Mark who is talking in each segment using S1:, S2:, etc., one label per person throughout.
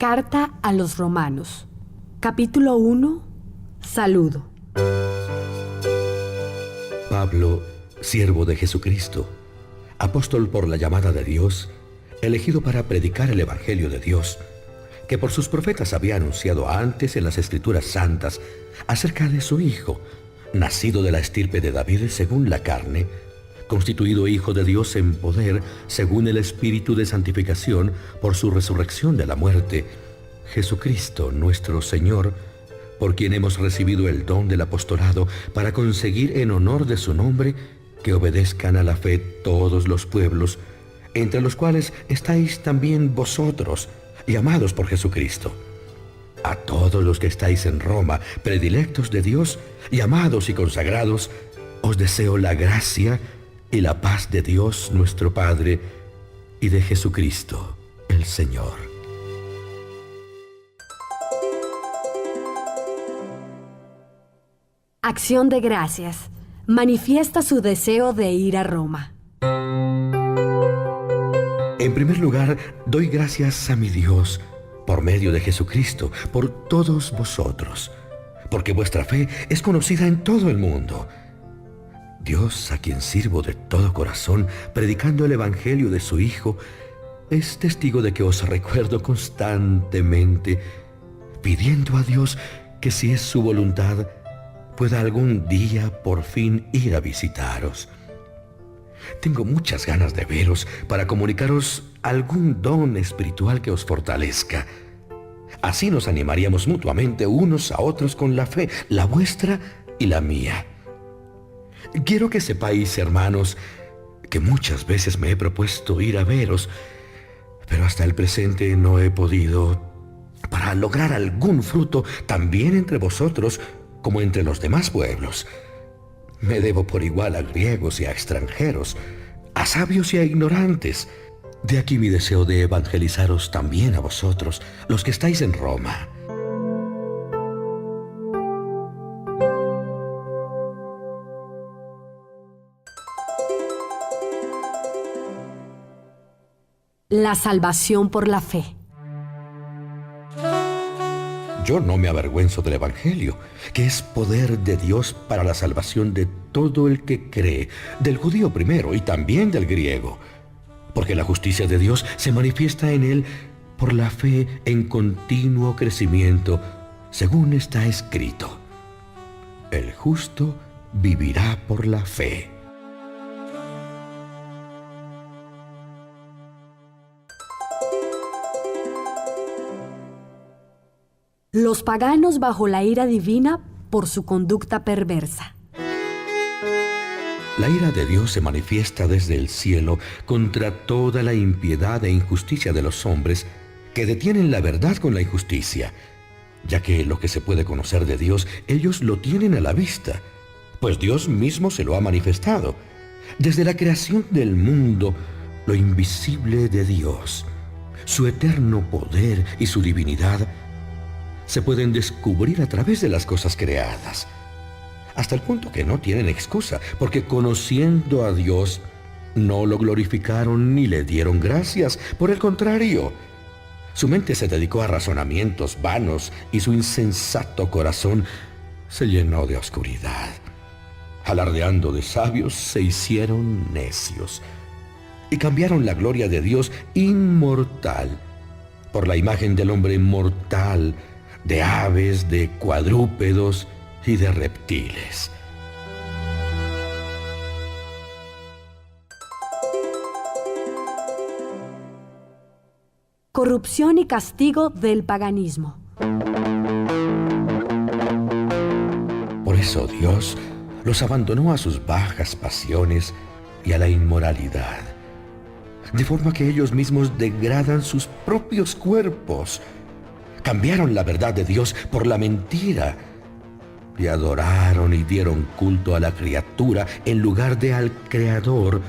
S1: Carta a los Romanos, capítulo 1, saludo.
S2: Pablo, siervo de Jesucristo, apóstol por la llamada de Dios, elegido para predicar el Evangelio de Dios, que por sus profetas había anunciado antes en las Escrituras Santas acerca de su Hijo, nacido de la estirpe de David según la carne, constituido Hijo de Dios en poder según el Espíritu de santificación por su resurrección de la muerte, Jesucristo nuestro Señor, por quien hemos recibido el don del apostolado para conseguir en honor de su nombre que obedezcan a la fe todos los pueblos, entre los cuales estáis también vosotros, llamados por Jesucristo. A todos los que estáis en Roma, predilectos de Dios, llamados y consagrados, os deseo la gracia y la paz de Dios nuestro Padre y de Jesucristo el Señor.
S1: Acción de gracias. Manifiesta su deseo de ir a Roma.
S2: En primer lugar, doy gracias a mi Dios, por medio de Jesucristo, por todos vosotros, porque vuestra fe es conocida en todo el mundo. Dios, a quien sirvo de todo corazón, predicando el Evangelio de su Hijo, es testigo de que os recuerdo constantemente, pidiendo a Dios que, si es su voluntad, pueda algún día por fin ir a visitaros. Tengo muchas ganas de veros para comunicaros algún don espiritual que os fortalezca. Así nos animaríamos mutuamente unos a otros con la fe, la vuestra y la mía. Quiero que sepáis, hermanos, que muchas veces me he propuesto ir a veros, pero hasta el presente no he podido, para lograr algún fruto también entre vosotros como entre los demás pueblos. Me debo por igual a griegos y a extranjeros, a sabios y a ignorantes. De aquí mi deseo de evangelizaros también a vosotros, los que estáis en Roma.
S1: La salvación por la fe.
S2: Yo no me avergüenzo del Evangelio, que es poder de Dios para la salvación de todo el que cree, del judío primero y también del griego, porque la justicia de Dios se manifiesta en él por la fe en continuo crecimiento, según está escrito: el justo vivirá por la fe.
S1: Los paganos bajo la ira divina por su conducta perversa.
S2: La ira de Dios se manifiesta desde el cielo contra toda la impiedad e injusticia de los hombres que detienen la verdad con la injusticia, ya que lo que se puede conocer de Dios, ellos lo tienen a la vista, pues Dios mismo se lo ha manifestado. Desde la creación del mundo, lo invisible de Dios, su eterno poder y su divinidad, se pueden descubrir a través de las cosas creadas, hasta el punto que no tienen excusa, porque conociendo a Dios, no lo glorificaron ni le dieron gracias. Por el contrario, su mente se dedicó a razonamientos vanos y su insensato corazón se llenó de oscuridad. Alardeando de sabios, se hicieron necios y cambiaron la gloria de Dios inmortal por la imagen del hombre mortal, de aves, de cuadrúpedos y de reptiles.
S1: Corrupción y castigo del paganismo.
S2: Por eso Dios los abandonó a sus bajas pasiones y a la inmoralidad, de forma que ellos mismos degradan sus propios cuerpos. Cambiaron la verdad de Dios por la mentira y adoraron y dieron culto a la criatura en lugar de al Creador,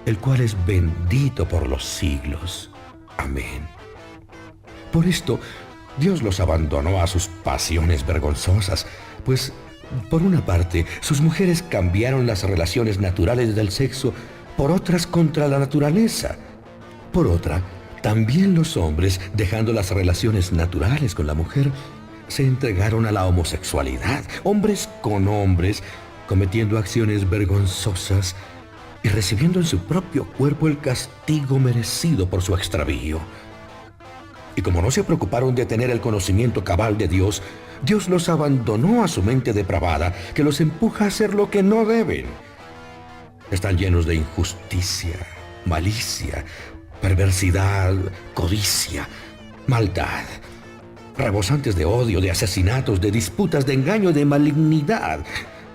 S2: el cual es bendito por los siglos. Amén. Por esto, Dios los abandonó a sus pasiones vergonzosas, pues, por una parte, sus mujeres cambiaron las relaciones naturales del sexo por otras contra la naturaleza. Por otra, También los hombres, dejando las relaciones naturales con la mujer, se entregaron a la homosexualidad, hombres con hombres, cometiendo acciones vergonzosas y recibiendo en su propio cuerpo el castigo merecido por su extravío. Y como no se preocuparon de tener el conocimiento cabal de Dios, Dios los abandonó a su mente depravada, que los empuja a hacer lo que no deben. Están llenos de injusticia, malicia, perversidad, codicia, maldad, rebosantes de odio, de asesinatos, de disputas, de engaño, de malignidad,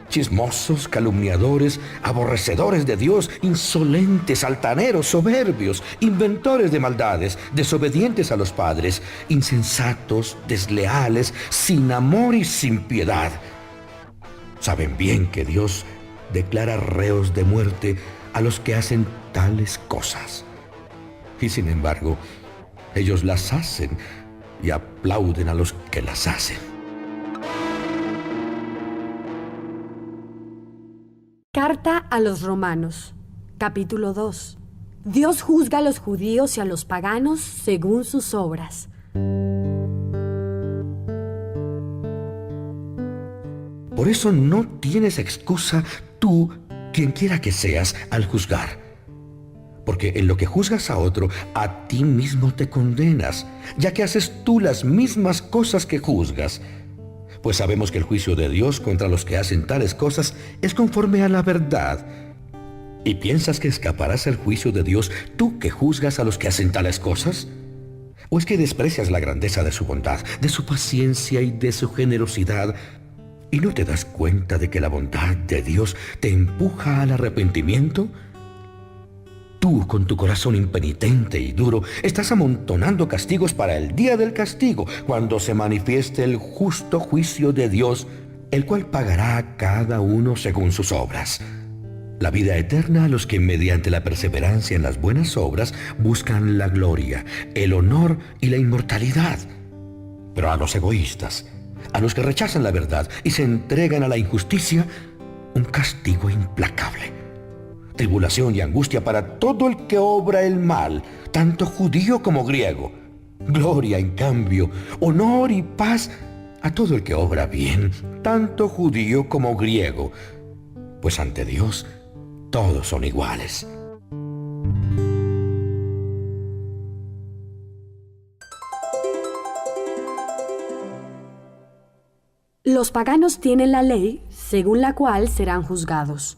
S2: chismosos, calumniadores, aborrecedores de Dios, insolentes, altaneros, soberbios, inventores de maldades, desobedientes a los padres, insensatos, desleales, sin amor y sin piedad. Saben bien que Dios declara reos de muerte a los que hacen tales cosas. Y sin embargo, ellos las hacen y aplauden a los que las hacen.
S1: Carta a los Romanos, capítulo 2. Dios juzga a los judíos y a los paganos según sus obras.
S2: Por eso no tienes excusa tú, quien quiera que seas, al juzgar. Porque en lo que juzgas a otro, a ti mismo te condenas, ya que haces tú las mismas cosas que juzgas. Pues sabemos que el juicio de Dios contra los que hacen tales cosas es conforme a la verdad. ¿Y piensas que escaparás al juicio de Dios tú que juzgas a los que hacen tales cosas? ¿O es que desprecias la grandeza de su bondad, de su paciencia y de su generosidad, y no te das cuenta de que la bondad de Dios te empuja al arrepentimiento? Tú, con tu corazón impenitente y duro, estás amontonando castigos para el día del castigo, cuando se manifieste el justo juicio de Dios, el cual pagará a cada uno según sus obras. La vida eterna a los que mediante la perseverancia en las buenas obras buscan la gloria, el honor y la inmortalidad. Pero a los egoístas, a los que rechazan la verdad y se entregan a la injusticia, un castigo implacable. Tribulación y angustia para todo el que obra el mal, tanto judío como griego. Gloria, en cambio, honor y paz a todo el que obra bien, tanto judío como griego, pues ante Dios todos son iguales.
S1: Los paganos tienen la ley, según la cual serán juzgados.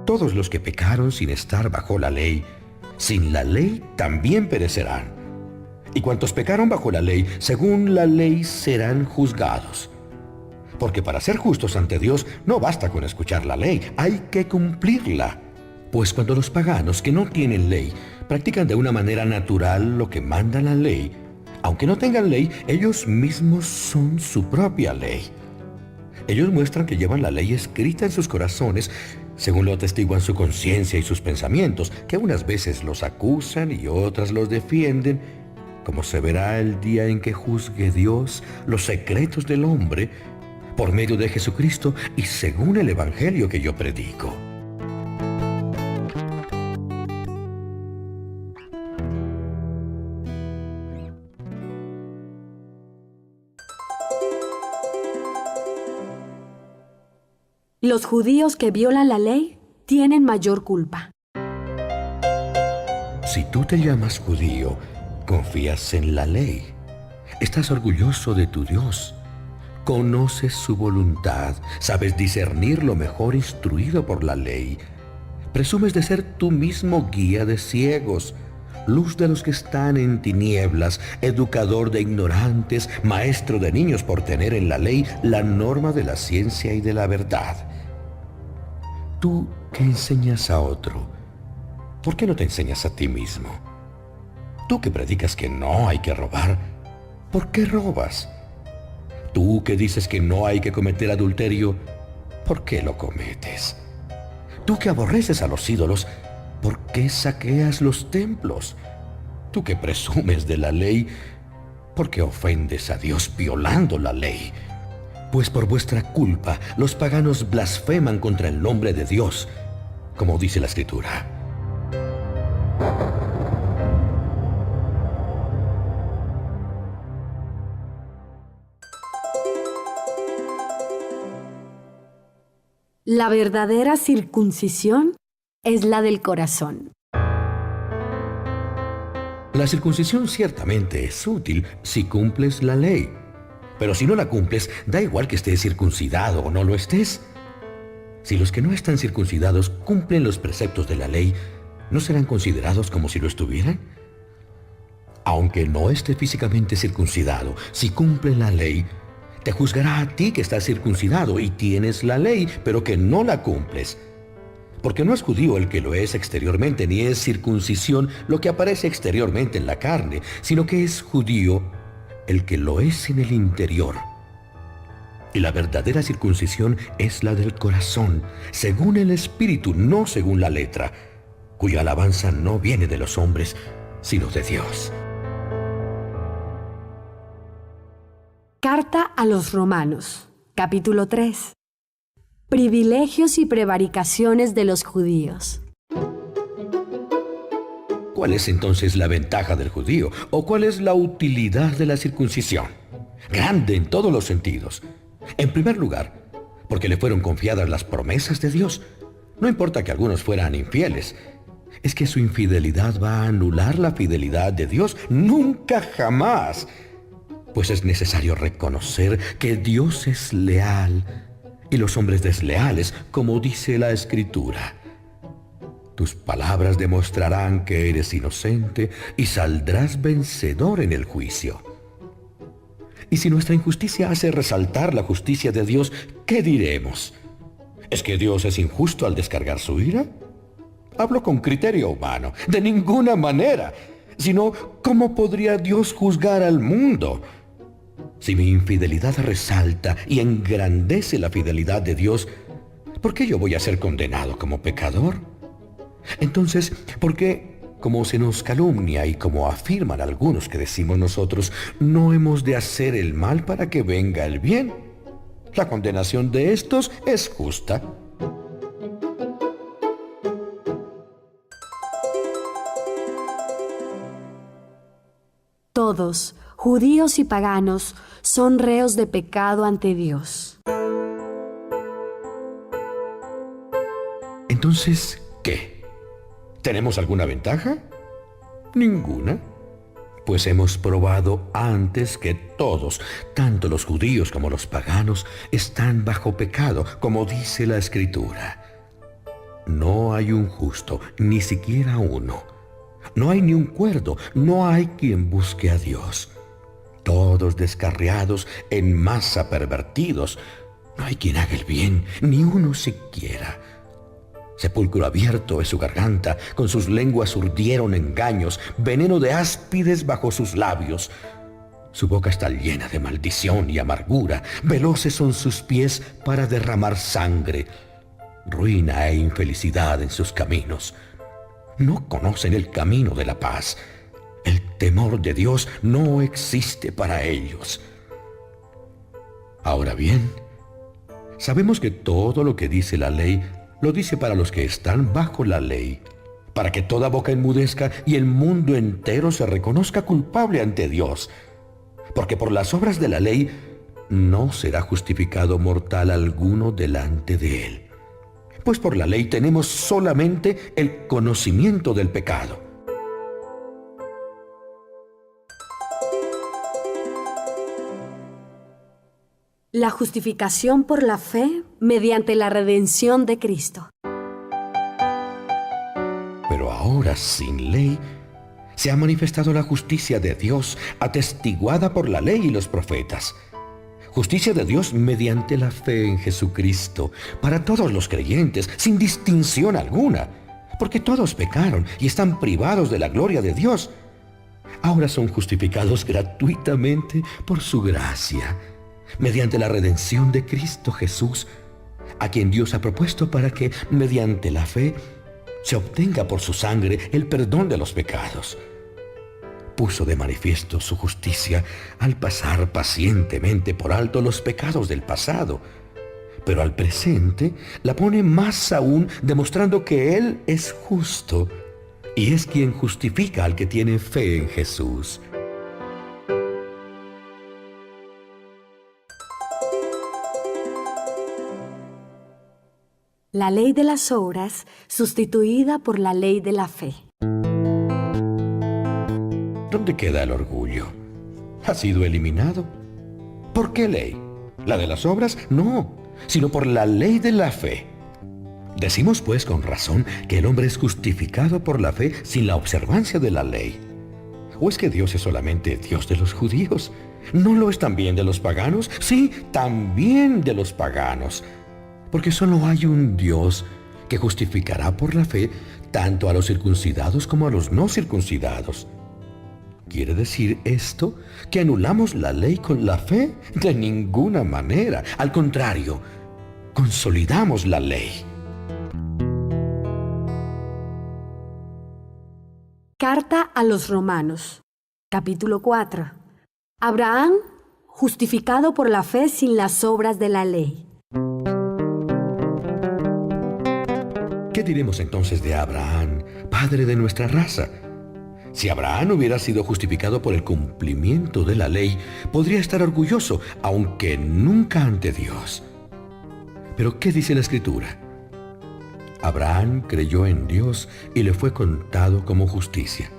S2: Todos los que pecaron sin estar bajo la ley, sin la ley también perecerán. Y cuantos pecaron bajo la ley, según la ley serán juzgados. Porque para ser justos ante Dios no basta con escuchar la ley, hay que cumplirla. Pues cuando los paganos que no tienen ley practican de una manera natural lo que manda la ley, aunque no tengan ley, ellos mismos son su propia ley. Ellos muestran que llevan la ley escrita en sus corazones, según lo atestiguan su conciencia y sus pensamientos, que unas veces los acusan y otras los defienden, como se verá el día en que juzgue Dios los secretos del hombre por medio de Jesucristo y según el evangelio que yo predico.
S1: Los judíos que violan la ley tienen mayor culpa.
S2: Si tú te llamas judío, confías en la ley, estás orgulloso de tu Dios, conoces su voluntad, sabes discernir lo mejor instruido por la ley, presumes de ser tú mismo guía de ciegos, luz de los que están en tinieblas, educador de ignorantes, maestro de niños por tener en la ley la norma de la ciencia y de la verdad. Tú que enseñas a otro, ¿por qué no te enseñas a ti mismo? Tú que predicas que no hay que robar, ¿por qué robas? Tú que dices que no hay que cometer adulterio, ¿por qué lo cometes? Tú que aborreces a los ídolos, ¿por qué saqueas los templos? Tú que presumes de la ley, ¿por qué ofendes a Dios violando la ley? Pues por vuestra culpa los paganos blasfeman contra el nombre de Dios, como dice la Escritura.
S1: La verdadera circuncisión es la del corazón.
S2: La circuncisión ciertamente es útil si cumples la ley. Pero si no la cumples, da igual que estés circuncidado o no lo estés. Si los que no están circuncidados cumplen los preceptos de la ley, ¿no serán considerados como si lo estuvieran? Aunque no esté físicamente circuncidado, si cumple la ley, te juzgará a ti que estás circuncidado y tienes la ley, pero que no la cumples. Porque no es judío el que lo es exteriormente, ni es circuncisión lo que aparece exteriormente en la carne, sino que es judío el que lo es en el interior. Y la verdadera circuncisión es la del corazón, según el Espíritu, no según la letra, cuya alabanza no viene de los hombres, sino de Dios.
S1: Carta a los Romanos, capítulo 3. Privilegios y prevaricaciones de los judíos.
S2: ¿Cuál es entonces la ventaja del judío? ¿O cuál es la utilidad de la circuncisión? Grande en todos los sentidos. En primer lugar, porque le fueron confiadas las promesas de Dios. No importa que algunos fueran infieles. ¿Es que su infidelidad va a anular la fidelidad de Dios? Nunca jamás. Pues es necesario reconocer que Dios es leal y los hombres desleales, como dice la Escritura. Tus palabras demostrarán que eres inocente y saldrás vencedor en el juicio. Y si nuestra injusticia hace resaltar la justicia de Dios, ¿qué diremos? ¿Es que Dios es injusto al descargar su ira? Hablo con criterio humano. De ninguna manera. Sino, ¿cómo podría Dios juzgar al mundo? Si mi infidelidad resalta y engrandece la fidelidad de Dios, ¿por qué yo voy a ser condenado como pecador? Entonces, ¿por qué, como se nos calumnia y como afirman algunos que decimos nosotros, no hemos de hacer el mal para que venga el bien? La condenación de estos es justa.
S1: Todos, judíos y paganos, son reos de pecado ante Dios.
S2: Entonces, ¿qué? ¿Tenemos alguna ventaja? Ninguna. Pues hemos probado antes que todos, tanto los judíos como los paganos, están bajo pecado, como dice la Escritura. No hay un justo, ni siquiera uno. No hay ni un cuerdo, no hay quien busque a Dios. Todos descarriados, en masa pervertidos. No hay quien haga el bien, ni uno siquiera. Sepulcro abierto es su garganta, con sus lenguas urdieron engaños, veneno de áspides bajo sus labios. Su boca está llena de maldición y amargura, veloces son sus pies para derramar sangre. Ruina e infelicidad en sus caminos. No conocen el camino de la paz. El temor de Dios no existe para ellos. Ahora bien, sabemos que todo lo que dice la ley lo dice para los que están bajo la ley, para que toda boca enmudezca y el mundo entero se reconozca culpable ante Dios. Porque por las obras de la ley no será justificado mortal alguno delante de él. Pues por la ley tenemos solamente el conocimiento del pecado.
S1: La justificación por la fe mediante la redención de Cristo.
S2: Pero ahora, sin ley, se ha manifestado la justicia de Dios, atestiguada por la ley y los profetas. Justicia de Dios mediante la fe en Jesucristo, para todos los creyentes, sin distinción alguna, porque todos pecaron y están privados de la gloria de Dios. Ahora son justificados gratuitamente por su gracia, mediante la redención de Cristo Jesús, a quien Dios ha propuesto para que, mediante la fe, se obtenga por su sangre el perdón de los pecados. Puso de manifiesto su justicia al pasar pacientemente por alto los pecados del pasado, pero al presente la pone más aún, demostrando que Él es justo y es quien justifica al que tiene fe en Jesús.
S1: La ley de las obras sustituida por la ley de la fe.
S2: ¿Dónde queda el orgullo? ¿Ha sido eliminado? ¿Por qué ley? ¿La de las obras? No, sino por la ley de la fe. Decimos pues con razón que el hombre es justificado por la fe sin la observancia de la ley. ¿O es que Dios es solamente Dios de los judíos? ¿No lo es también de los paganos? Sí, también de los paganos. Porque solo hay un Dios que justificará por la fe tanto a los circuncidados como a los no circuncidados. ¿Quiere decir esto que anulamos la ley con la fe? De ninguna manera. Al contrario, consolidamos la ley.
S1: Carta a los Romanos, capítulo 4. Abraham, justificado por la fe sin las obras de la ley.
S2: ¿Qué diremos entonces de Abraham, padre de nuestra raza? Si Abraham hubiera sido justificado por el cumplimiento de la ley, podría estar orgulloso, aunque nunca ante Dios. Pero ¿qué dice la Escritura? Abraham creyó en Dios y le fue contado como justicia.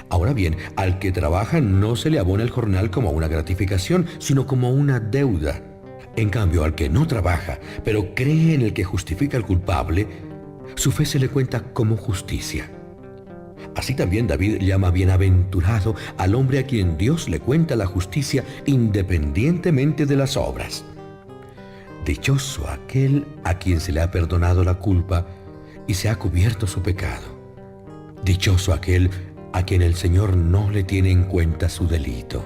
S2: Ahora bien, al que trabaja no se le abona el jornal como una gratificación, sino como una deuda. En cambio, al que no trabaja, pero cree en el que justifica al culpable, su fe se le cuenta como justicia. Así también David llama bienaventurado al hombre a quien Dios le cuenta la justicia independientemente de las obras. Dichoso aquel a quien se le ha perdonado la culpa y se ha cubierto su pecado. Dichoso aquel a quien el Señor no le tiene en cuenta su delito.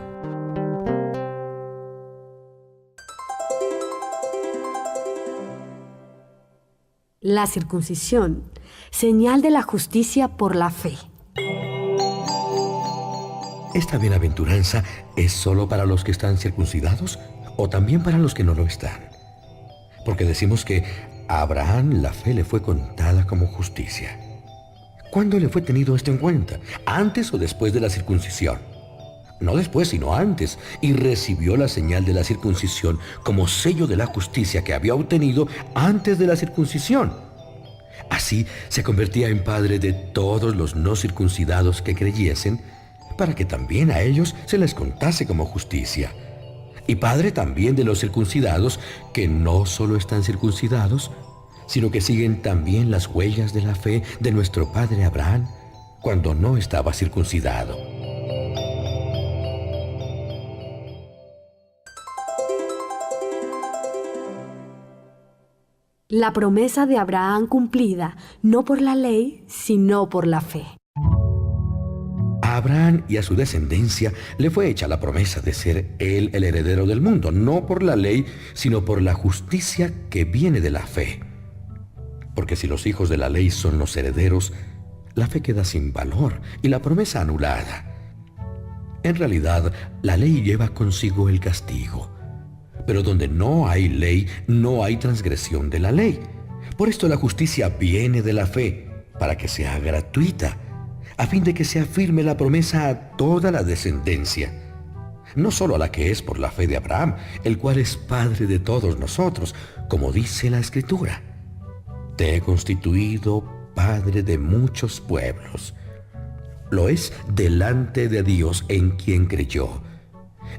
S1: La circuncisión, señal de la justicia por la fe.
S2: ¿Esta bienaventuranza es solo para los que están circuncidados o también para los que no lo están? Porque decimos que a Abraham la fe le fue contada como justicia. ¿Cuándo le fue tenido esto en cuenta? ¿Antes o después de la circuncisión? No después, sino antes, y recibió la señal de la circuncisión como sello de la justicia que había obtenido antes de la circuncisión. Así se convertía en padre de todos los no circuncidados que creyesen, para que también a ellos se les contase como justicia. Y padre también de los circuncidados, que no solo están circuncidados, sino que siguen también las huellas de la fe de nuestro padre Abraham, cuando no estaba circuncidado.
S1: La promesa de Abraham cumplida, no por la ley, sino por la fe.
S2: A Abraham y a su descendencia le fue hecha la promesa de ser él el heredero del mundo, no por la ley, sino por la justicia que viene de la fe. Porque si los hijos de la ley son los herederos, la fe queda sin valor y la promesa anulada. En realidad, la ley lleva consigo el castigo. Pero donde no hay ley, no hay transgresión de la ley. Por esto la justicia viene de la fe, para que sea gratuita, a fin de que se afirme la promesa a toda la descendencia, no solo a la que es por la fe de Abraham, el cual es padre de todos nosotros, como dice la Escritura. Te he constituido padre de muchos pueblos. Lo es delante de Dios en quien creyó,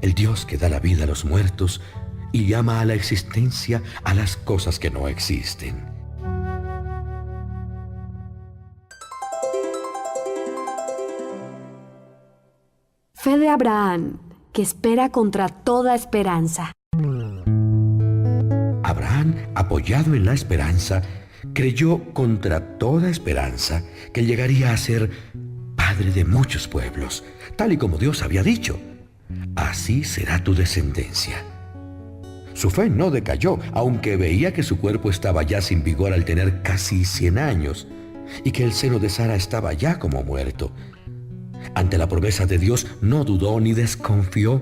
S2: el Dios que da la vida a los muertos y llama a la existencia a las cosas que no existen.
S1: Fe de Abraham, que espera contra toda esperanza.
S2: Abraham, apoyado en la esperanza, creyó contra toda esperanza que llegaría a ser padre de muchos pueblos, tal y como Dios había dicho. Así será tu descendencia. Su fe no decayó, aunque veía que su cuerpo estaba ya sin vigor al tener casi 100 años y que el seno de Sara estaba ya como muerto. Ante la promesa de Dios no dudó ni desconfió,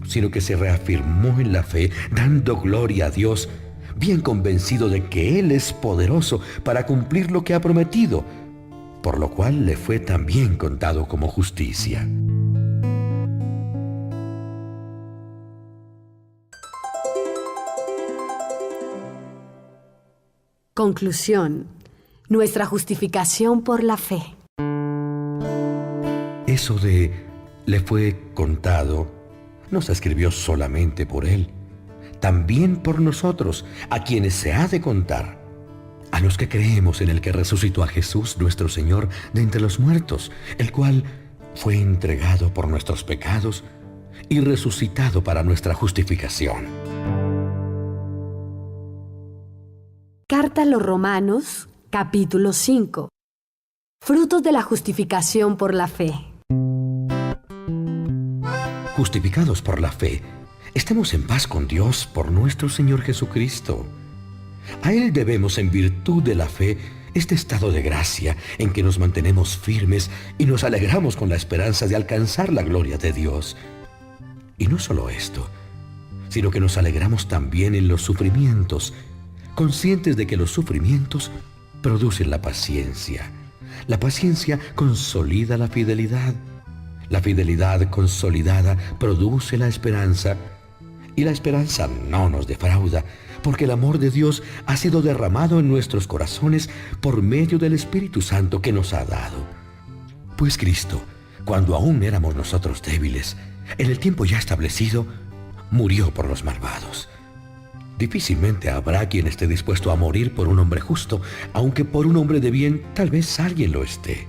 S2: sino que se reafirmó en la fe, dando gloria a Dios, bien convencido de que Él es poderoso para cumplir lo que ha prometido, por lo cual le fue también contado como justicia.
S1: Conclusión. Nuestra justificación por la fe.
S2: Eso de le fue contado no se escribió solamente por él, también por nosotros, a quienes se ha de contar, a los que creemos en el que resucitó a Jesús nuestro Señor de entre los muertos, el cual fue entregado por nuestros pecados y resucitado para nuestra justificación.
S1: Carta a los Romanos, capítulo 5. Frutos de la justificación por la fe.
S2: Justificados por la fe, estemos en paz con Dios por nuestro Señor Jesucristo. A Él debemos, en virtud de la fe, este estado de gracia en que nos mantenemos firmes y nos alegramos con la esperanza de alcanzar la gloria de Dios. Y no solo esto, sino que nos alegramos también en los sufrimientos, conscientes de que los sufrimientos producen la paciencia. La paciencia consolida la fidelidad consolidada produce la esperanza, y la esperanza no nos defrauda, porque el amor de Dios ha sido derramado en nuestros corazones por medio del Espíritu Santo que nos ha dado. Pues Cristo, cuando aún éramos nosotros débiles, en el tiempo ya establecido, murió por los malvados. Difícilmente habrá quien esté dispuesto a morir por un hombre justo, aunque por un hombre de bien tal vez alguien lo esté.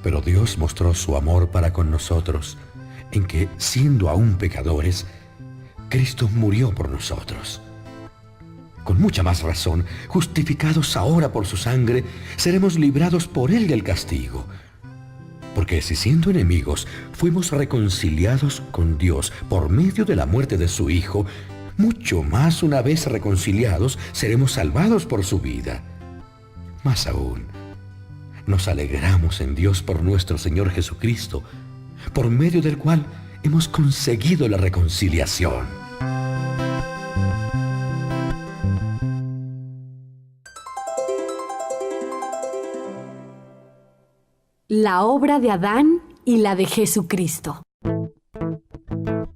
S2: Pero Dios mostró su amor para con nosotros, en que, siendo aún pecadores, Cristo murió por nosotros. Con mucha más razón, justificados ahora por su sangre, seremos librados por Él del castigo. Porque si siendo enemigos fuimos reconciliados con Dios por medio de la muerte de su Hijo, mucho más una vez reconciliados seremos salvados por su vida. Más aún, nos alegramos en Dios por nuestro Señor Jesucristo, por medio del cual hemos conseguido la reconciliación.
S1: La obra de Adán y la de Jesucristo.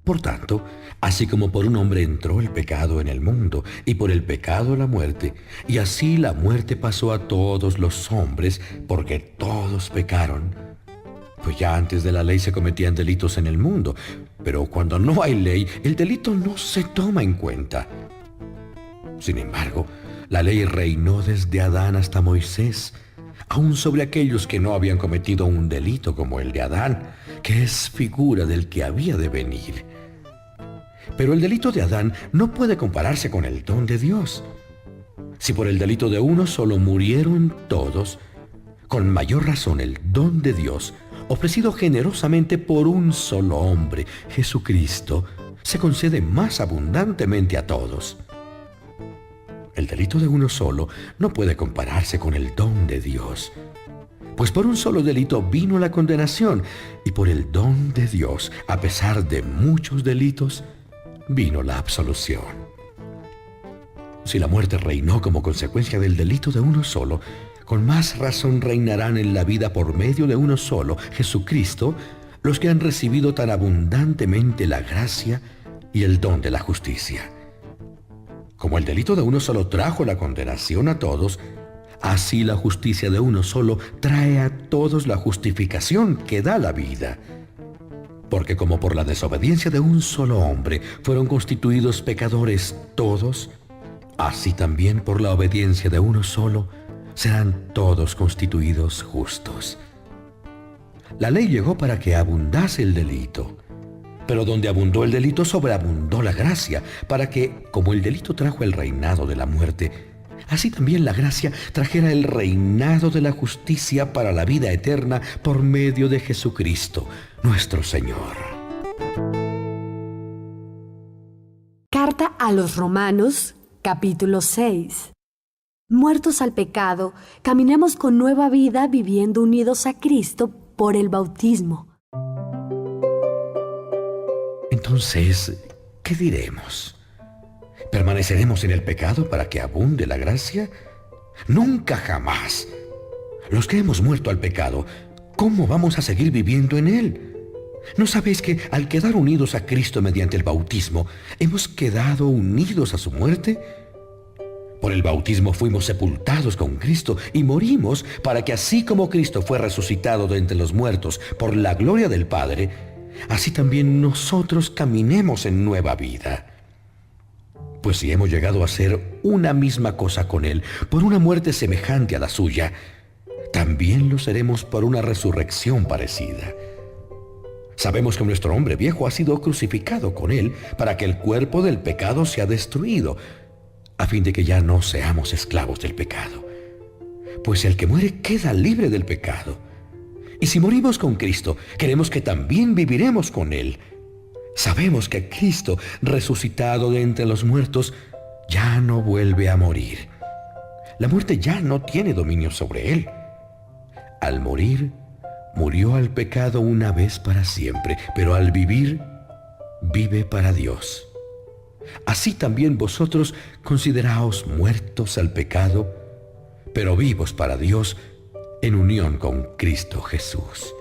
S2: Por tanto, así como por un hombre entró el pecado en el mundo, y por el pecado la muerte, y así la muerte pasó a todos los hombres, porque todos pecaron. Pues ya antes de la ley se cometían delitos en el mundo, pero cuando no hay ley, el delito no se toma en cuenta. Sin embargo, la ley reinó desde Adán hasta Moisés, aun sobre aquellos que no habían cometido un delito como el de Adán, que es figura del que había de venir. Pero el delito de Adán no puede compararse con el don de Dios. Si por el delito de uno solo murieron todos, con mayor razón el don de Dios, ofrecido generosamente por un solo hombre, Jesucristo, se concede más abundantemente a todos. El delito de uno solo no puede compararse con el don de Dios, pues por un solo delito vino la condenación, y por el don de Dios, a pesar de muchos delitos, vino la absolución. Si la muerte reinó como consecuencia del delito de uno solo, con más razón reinarán en la vida por medio de uno solo, Jesucristo, los que han recibido tan abundantemente la gracia y el don de la justicia. Como el delito de uno solo trajo la condenación a todos, así la justicia de uno solo trae a todos la justificación que da la vida. Porque como por la desobediencia de un solo hombre fueron constituidos pecadores todos, así también por la obediencia de uno solo serán todos constituidos justos. La ley llegó para que abundase el delito, pero donde abundó el delito sobreabundó la gracia, para que, como el delito trajo el reinado de la muerte, así también la gracia trajera el reinado de la justicia para la vida eterna por medio de Jesucristo, nuestro Señor.
S1: Carta a los Romanos, capítulo 6. Muertos al pecado, caminemos con nueva vida viviendo unidos a Cristo por el bautismo.
S2: Entonces, ¿qué diremos? ¿Permaneceremos en el pecado para que abunde la gracia? Nunca jamás. Los que hemos muerto al pecado, ¿cómo vamos a seguir viviendo en él? ¿No sabéis que al quedar unidos a Cristo mediante el bautismo, hemos quedado unidos a su muerte? Por el bautismo fuimos sepultados con Cristo y morimos para que así como Cristo fue resucitado de entre los muertos por la gloria del Padre, así también nosotros caminemos en nueva vida. Pues si hemos llegado a hacer una misma cosa con Él, por una muerte semejante a la suya, también lo seremos por una resurrección parecida. Sabemos que nuestro hombre viejo ha sido crucificado con Él para que el cuerpo del pecado sea destruido, a fin de que ya no seamos esclavos del pecado. Pues el que muere queda libre del pecado. Y si morimos con Cristo, queremos que también viviremos con Él. Sabemos que Cristo, resucitado de entre los muertos, ya no vuelve a morir. La muerte ya no tiene dominio sobre Él. Al morir, murió al pecado una vez para siempre, pero al vivir, vive para Dios. Así también vosotros consideraos muertos al pecado, pero vivos para Dios en unión con Cristo Jesús.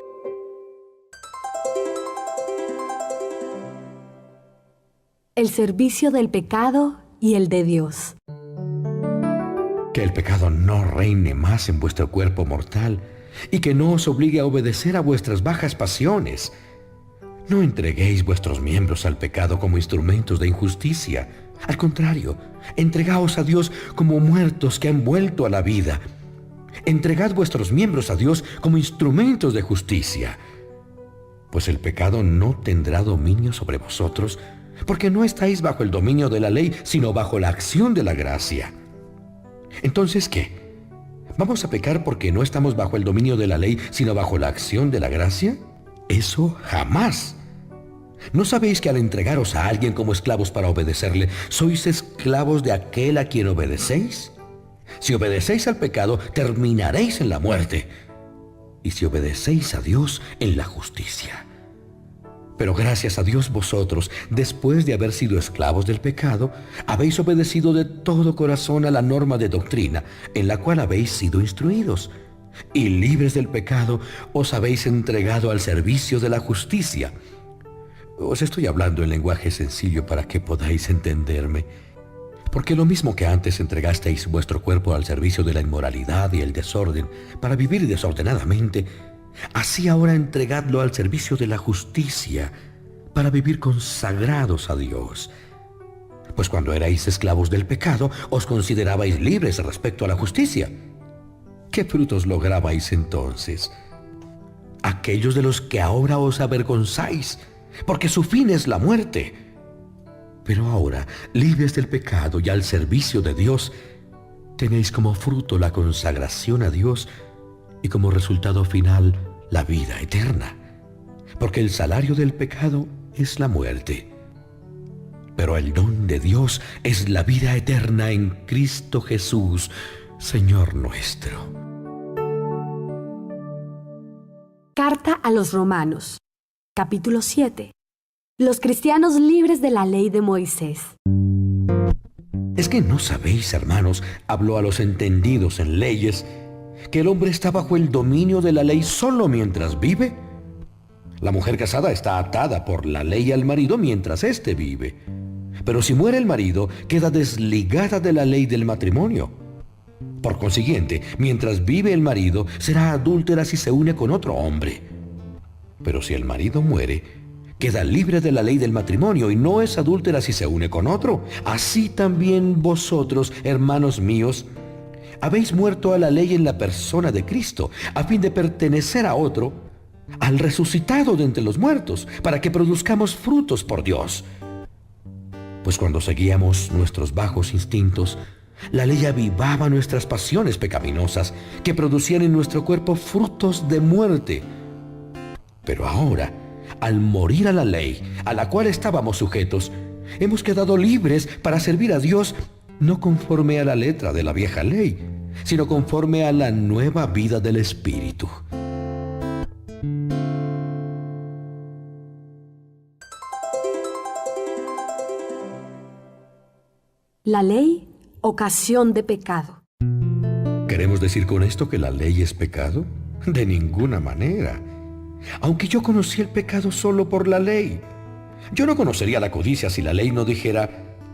S1: El servicio del pecado y el de Dios.
S2: Que el pecado no reine más en vuestro cuerpo mortal y que no os obligue a obedecer a vuestras bajas pasiones. No entreguéis vuestros miembros al pecado como instrumentos de injusticia. Al contrario, entregaos a Dios como muertos que han vuelto a la vida. Entregad vuestros miembros a Dios como instrumentos de justicia. Pues el pecado no tendrá dominio sobre vosotros, porque no estáis bajo el dominio de la ley, sino bajo la acción de la gracia. Entonces, ¿qué? ¿Vamos a pecar porque no estamos bajo el dominio de la ley, sino bajo la acción de la gracia? Eso jamás. ¿No sabéis que al entregaros a alguien como esclavos para obedecerle, sois esclavos de aquel a quien obedecéis? Si obedecéis al pecado, terminaréis en la muerte. Y si obedecéis a Dios, en la justicia. Pero gracias a Dios vosotros, después de haber sido esclavos del pecado, habéis obedecido de todo corazón a la norma de doctrina en la cual habéis sido instruidos. Y libres del pecado, os habéis entregado al servicio de la justicia. Os estoy hablando en lenguaje sencillo para que podáis entenderme. Porque lo mismo que antes entregasteis vuestro cuerpo al servicio de la inmoralidad y el desorden para vivir desordenadamente, así ahora entregadlo al servicio de la justicia para vivir consagrados a Dios. Pues cuando erais esclavos del pecado, os considerabais libres respecto a la justicia. ¿Qué frutos lograbais entonces? Aquellos de los que ahora os avergonzáis, porque su fin es la muerte. Pero ahora, libres del pecado y al servicio de Dios, tenéis como fruto la consagración a Dios y como resultado final la vida eterna. Porque el salario del pecado es la muerte, pero el don de Dios es la vida eterna en Cristo Jesús, Señor nuestro.
S1: Carta a los Romanos, capítulo 7. Los cristianos libres de la ley de Moisés.
S2: ¿Es que no sabéis, hermanos, habló a los entendidos en leyes, que el hombre está bajo el dominio de la ley solo mientras vive? La mujer casada está atada por la ley al marido mientras éste vive. Pero si muere el marido, queda desligada de la ley del matrimonio. Por consiguiente, mientras vive el marido, será adúltera si se une con otro hombre. Pero si el marido muere, queda libre de la ley del matrimonio y no es adúltera si se une con otro. Así también vosotros, hermanos míos, habéis muerto a la ley en la persona de Cristo, a fin de pertenecer a otro, al resucitado de entre los muertos, para que produzcamos frutos por Dios. Pues cuando seguíamos nuestros bajos instintos, la ley avivaba nuestras pasiones pecaminosas, que producían en nuestro cuerpo frutos de muerte. Pero ahora, al morir a la ley, a la cual estábamos sujetos, hemos quedado libres para servir a Dios, no conforme a la letra de la vieja ley, sino conforme a la nueva vida del Espíritu.
S1: La ley, ocasión de pecado.
S2: ¿Queremos decir con esto que la ley es pecado? De ninguna manera. Aunque yo conocí el pecado solo por la ley. Yo no conocería la codicia si la ley no dijera,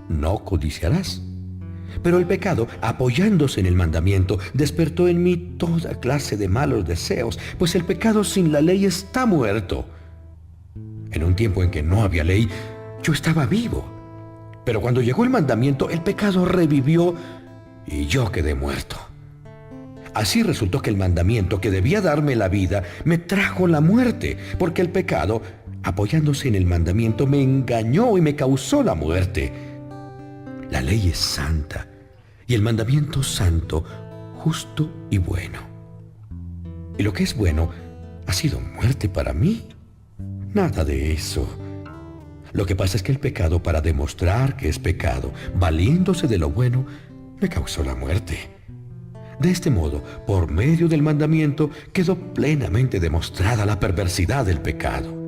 S2: no codiciarás. Pero el pecado, apoyándose en el mandamiento, despertó en mí toda clase de malos deseos, pues el pecado sin la ley está muerto. En un tiempo en que no había ley, yo estaba vivo. Pero cuando llegó el mandamiento, el pecado revivió y yo quedé muerto. Así resultó que el mandamiento que debía darme la vida me trajo la muerte, porque el pecado, apoyándose en el mandamiento, me engañó y me causó la muerte. La ley es santa y el mandamiento santo, justo y bueno. Y lo que es bueno ha sido muerte para mí. Nada de eso. Lo que pasa es que el pecado, para demostrar que es pecado, valiéndose de lo bueno, me causó la muerte. De este modo, por medio del mandamiento, quedó plenamente demostrada la perversidad del pecado.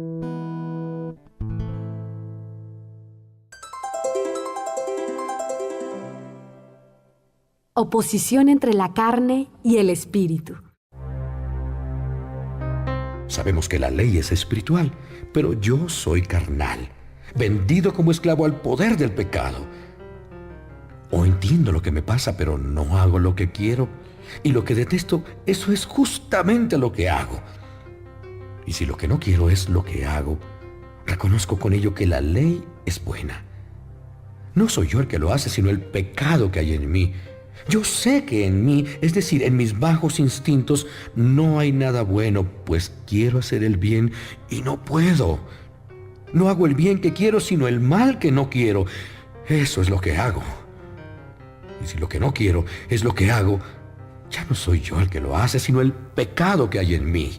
S1: Oposición entre la carne y el espíritu.
S2: Sabemos que la ley es espiritual, pero yo soy carnal, vendido como esclavo al poder del pecado. O entiendo lo que me pasa, pero no hago lo que quiero. Y lo que detesto, eso es justamente lo que hago. Y si lo que no quiero es lo que hago, reconozco con ello que la ley es buena. No soy yo el que lo hace, sino el pecado que hay en mí. Yo sé que en mí, es decir, en mis bajos instintos, no hay nada bueno, pues quiero hacer el bien y no puedo. No hago el bien que quiero, sino el mal que no quiero. Eso es lo que hago. Y si lo que no quiero es lo que hago, ya no soy yo el que lo hace, sino el pecado que hay en mí.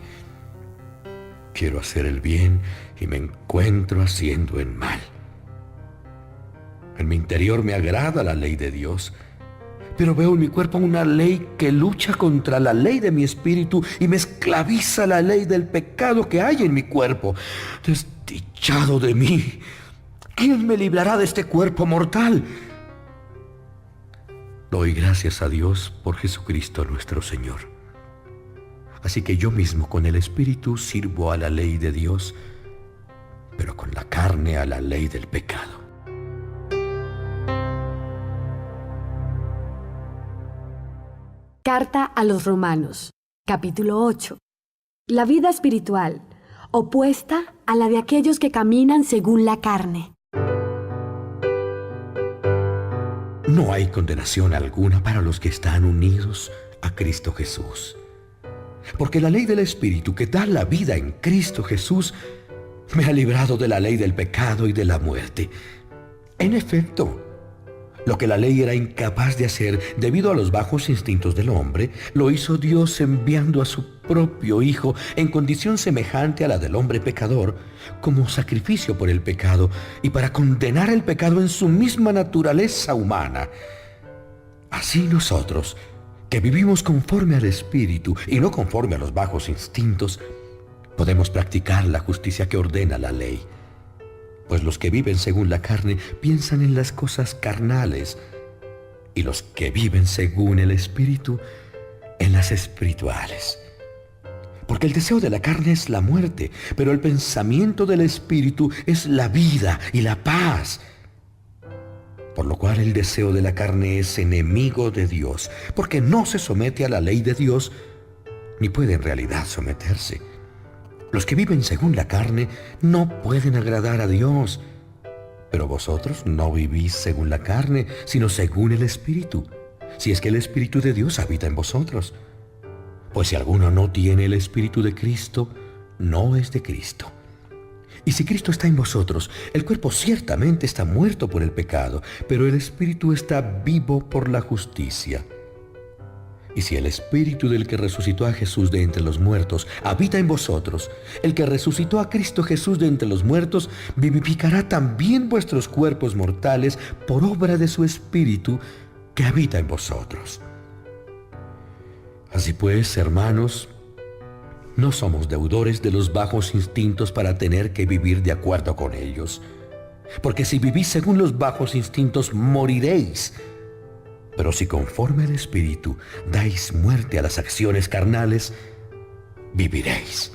S2: Quiero hacer el bien y me encuentro haciendo el mal. En mi interior me agrada la ley de Dios, pero veo en mi cuerpo una ley que lucha contra la ley de mi espíritu y me esclaviza la ley del pecado que hay en mi cuerpo. Desdichado de mí, ¿quién me librará de este cuerpo mortal? Doy gracias a Dios por Jesucristo nuestro Señor. Así que yo mismo con el espíritu sirvo a la ley de Dios, pero con la carne a la ley del pecado.
S1: Carta a los Romanos, capítulo 8. La vida espiritual, opuesta a la de aquellos que caminan según la carne.
S2: No hay condenación alguna para los que están unidos a Cristo Jesús. Porque la ley del Espíritu que da la vida en Cristo Jesús me ha librado de la ley del pecado y de la muerte. En efecto, lo que la ley era incapaz de hacer debido a los bajos instintos del hombre, lo hizo Dios enviando a su propio Hijo en condición semejante a la del hombre pecador, como sacrificio por el pecado y para condenar el pecado en su misma naturaleza humana. Así nosotros, que vivimos conforme al Espíritu y no conforme a los bajos instintos, podemos practicar la justicia que ordena la ley. Pues los que viven según la carne piensan en las cosas carnales, y los que viven según el Espíritu en las espirituales. Porque el deseo de la carne es la muerte, pero el pensamiento del Espíritu es la vida y la paz. Por lo cual el deseo de la carne es enemigo de Dios, porque no se somete a la ley de Dios, ni puede en realidad someterse. Los que viven según la carne no pueden agradar a Dios. Pero vosotros no vivís según la carne, sino según el Espíritu, si es que el Espíritu de Dios habita en vosotros. Pues si alguno no tiene el Espíritu de Cristo, no es de Cristo. Y si Cristo está en vosotros, el cuerpo ciertamente está muerto por el pecado, pero el Espíritu está vivo por la justicia. Y si el Espíritu del que resucitó a Jesús de entre los muertos habita en vosotros, el que resucitó a Cristo Jesús de entre los muertos vivificará también vuestros cuerpos mortales por obra de su Espíritu que habita en vosotros. Así pues, hermanos, no somos deudores de los bajos instintos para tener que vivir de acuerdo con ellos. Porque si vivís según los bajos instintos, moriréis. Pero si conforme al Espíritu dais muerte a las acciones carnales, viviréis.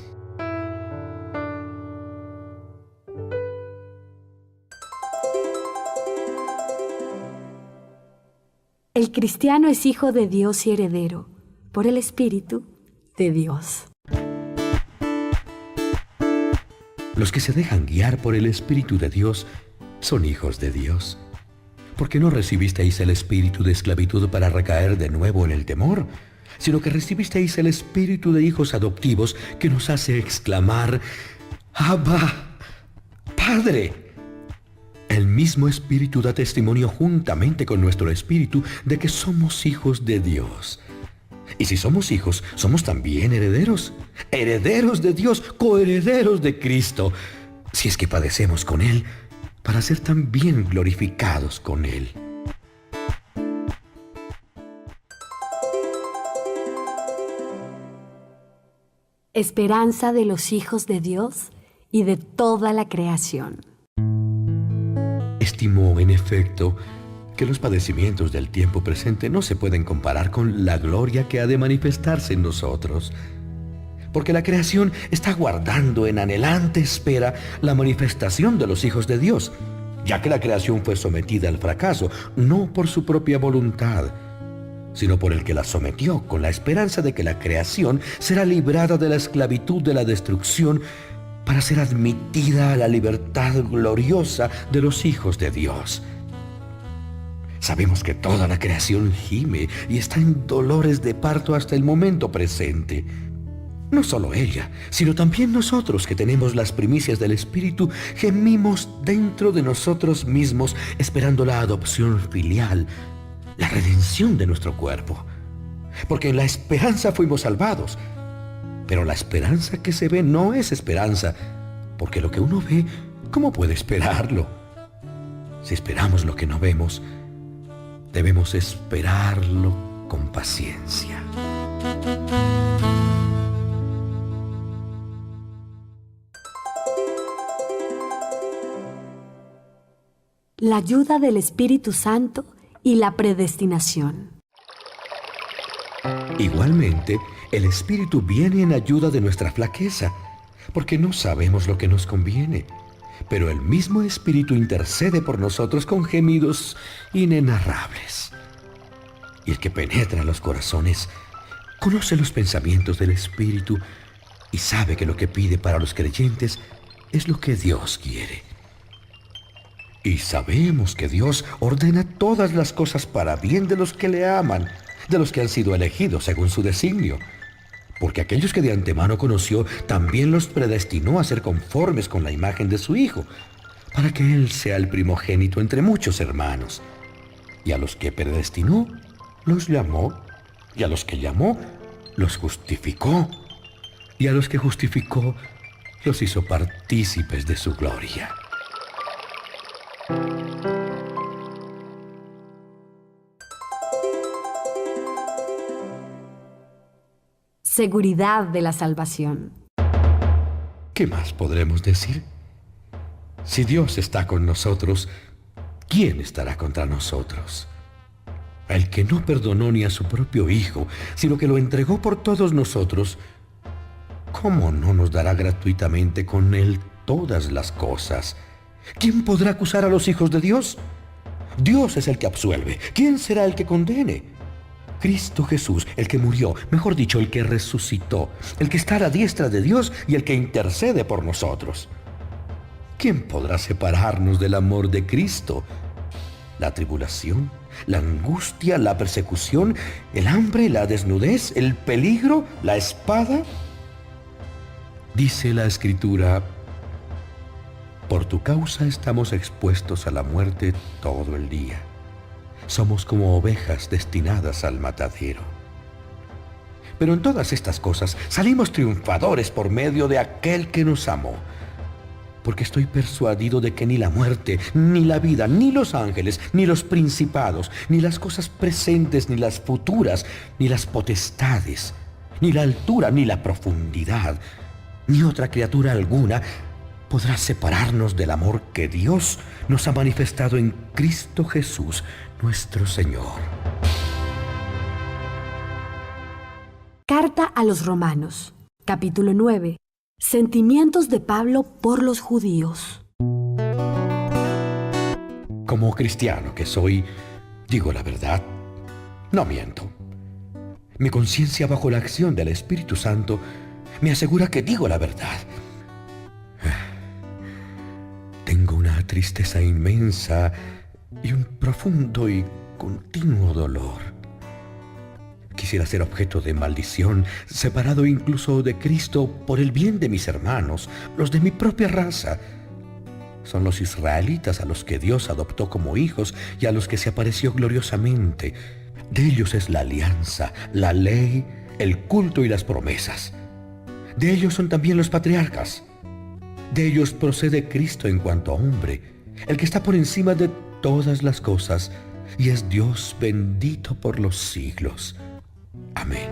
S1: El cristiano es hijo de Dios y heredero, por el Espíritu de Dios.
S2: Los que se dejan guiar por el Espíritu de Dios son hijos de Dios. Porque no recibisteis el espíritu de esclavitud para recaer de nuevo en el temor, sino que recibisteis el espíritu de hijos adoptivos que nos hace exclamar: ¡Abba, Padre! El mismo Espíritu da testimonio juntamente con nuestro espíritu de que somos hijos de Dios. Y si somos hijos, somos también herederos, herederos de Dios, coherederos de Cristo, si es que padecemos con Él, para ser también glorificados con Él.
S1: Esperanza de los hijos de Dios y de toda la creación.
S2: Estimo, en efecto, que los padecimientos del tiempo presente no se pueden comparar con la gloria que ha de manifestarse en nosotros. Porque la creación está guardando en anhelante espera la manifestación de los hijos de Dios, ya que la creación fue sometida al fracaso, no por su propia voluntad, sino por el que la sometió, con la esperanza de que la creación será librada de la esclavitud de la destrucción para ser admitida a la libertad gloriosa de los hijos de Dios. Sabemos que toda la creación gime y está en dolores de parto hasta el momento presente. No solo ella, sino también nosotros que tenemos las primicias del Espíritu, gemimos dentro de nosotros mismos esperando la adopción filial, la redención de nuestro cuerpo. Porque en la esperanza fuimos salvados. Pero la esperanza que se ve no es esperanza, porque lo que uno ve, ¿cómo puede esperarlo? Si esperamos lo que no vemos, debemos esperarlo con paciencia.
S1: La ayuda del Espíritu Santo y la predestinación.
S2: Igualmente, el Espíritu viene en ayuda de nuestra flaqueza, porque no sabemos lo que nos conviene. Pero el mismo Espíritu intercede por nosotros con gemidos inenarrables. Y el que penetra los corazones conoce los pensamientos del Espíritu y sabe que lo que pide para los creyentes es lo que Dios quiere. Y sabemos que Dios ordena todas las cosas para bien de los que le aman, de los que han sido elegidos según su designio. Porque aquellos que de antemano conoció, también los predestinó a ser conformes con la imagen de su Hijo, para que Él sea el primogénito entre muchos hermanos. Y a los que predestinó, los llamó, y a los que llamó, los justificó, y a los que justificó, los hizo partícipes de su gloria.
S1: Seguridad de la salvación.
S2: ¿Qué más podremos decir? Si Dios está con nosotros, ¿quién estará contra nosotros? El que no perdonó ni a su propio Hijo, sino que lo entregó por todos nosotros, ¿cómo no nos dará gratuitamente con Él todas las cosas? ¿Quién podrá acusar a los hijos de Dios? Dios es el que absuelve. ¿Quién será el que condene? Cristo Jesús, el que murió, mejor dicho, el que resucitó, el que está a la diestra de Dios y el que intercede por nosotros. ¿Quién podrá separarnos del amor de Cristo? ¿La tribulación, la angustia, la persecución, el hambre, la desnudez, el peligro, la espada? Dice la Escritura: por tu causa estamos expuestos a la muerte todo el día. Somos como ovejas destinadas al matadero. Pero en todas estas cosas salimos triunfadores por medio de aquel que nos amó. Porque estoy persuadido de que ni la muerte, ni la vida, ni los ángeles, ni los principados, ni las cosas presentes, ni las futuras, ni las potestades, ni la altura, ni la profundidad, ni otra criatura alguna podrá separarnos del amor que Dios nos ha manifestado en Cristo Jesús, nuestro Señor.
S1: Carta a los Romanos, capítulo 9. Sentimientos de Pablo por los judíos.
S2: Como cristiano que soy, digo la verdad, No miento. Mi conciencia, bajo la acción del Espíritu Santo, me asegura que digo la verdad. Tengo una tristeza inmensa y un profundo y continuo dolor. Quisiera ser objeto de maldición, separado incluso de Cristo por el bien de mis hermanos, los de mi propia raza. Son los israelitas a los que Dios adoptó como hijos y a los que se apareció gloriosamente. De ellos es la alianza, la ley, el culto y las promesas. De ellos son también los patriarcas. De ellos procede Cristo en cuanto a hombre, el que está por encima de todas las cosas, y es Dios bendito por los siglos. Amén.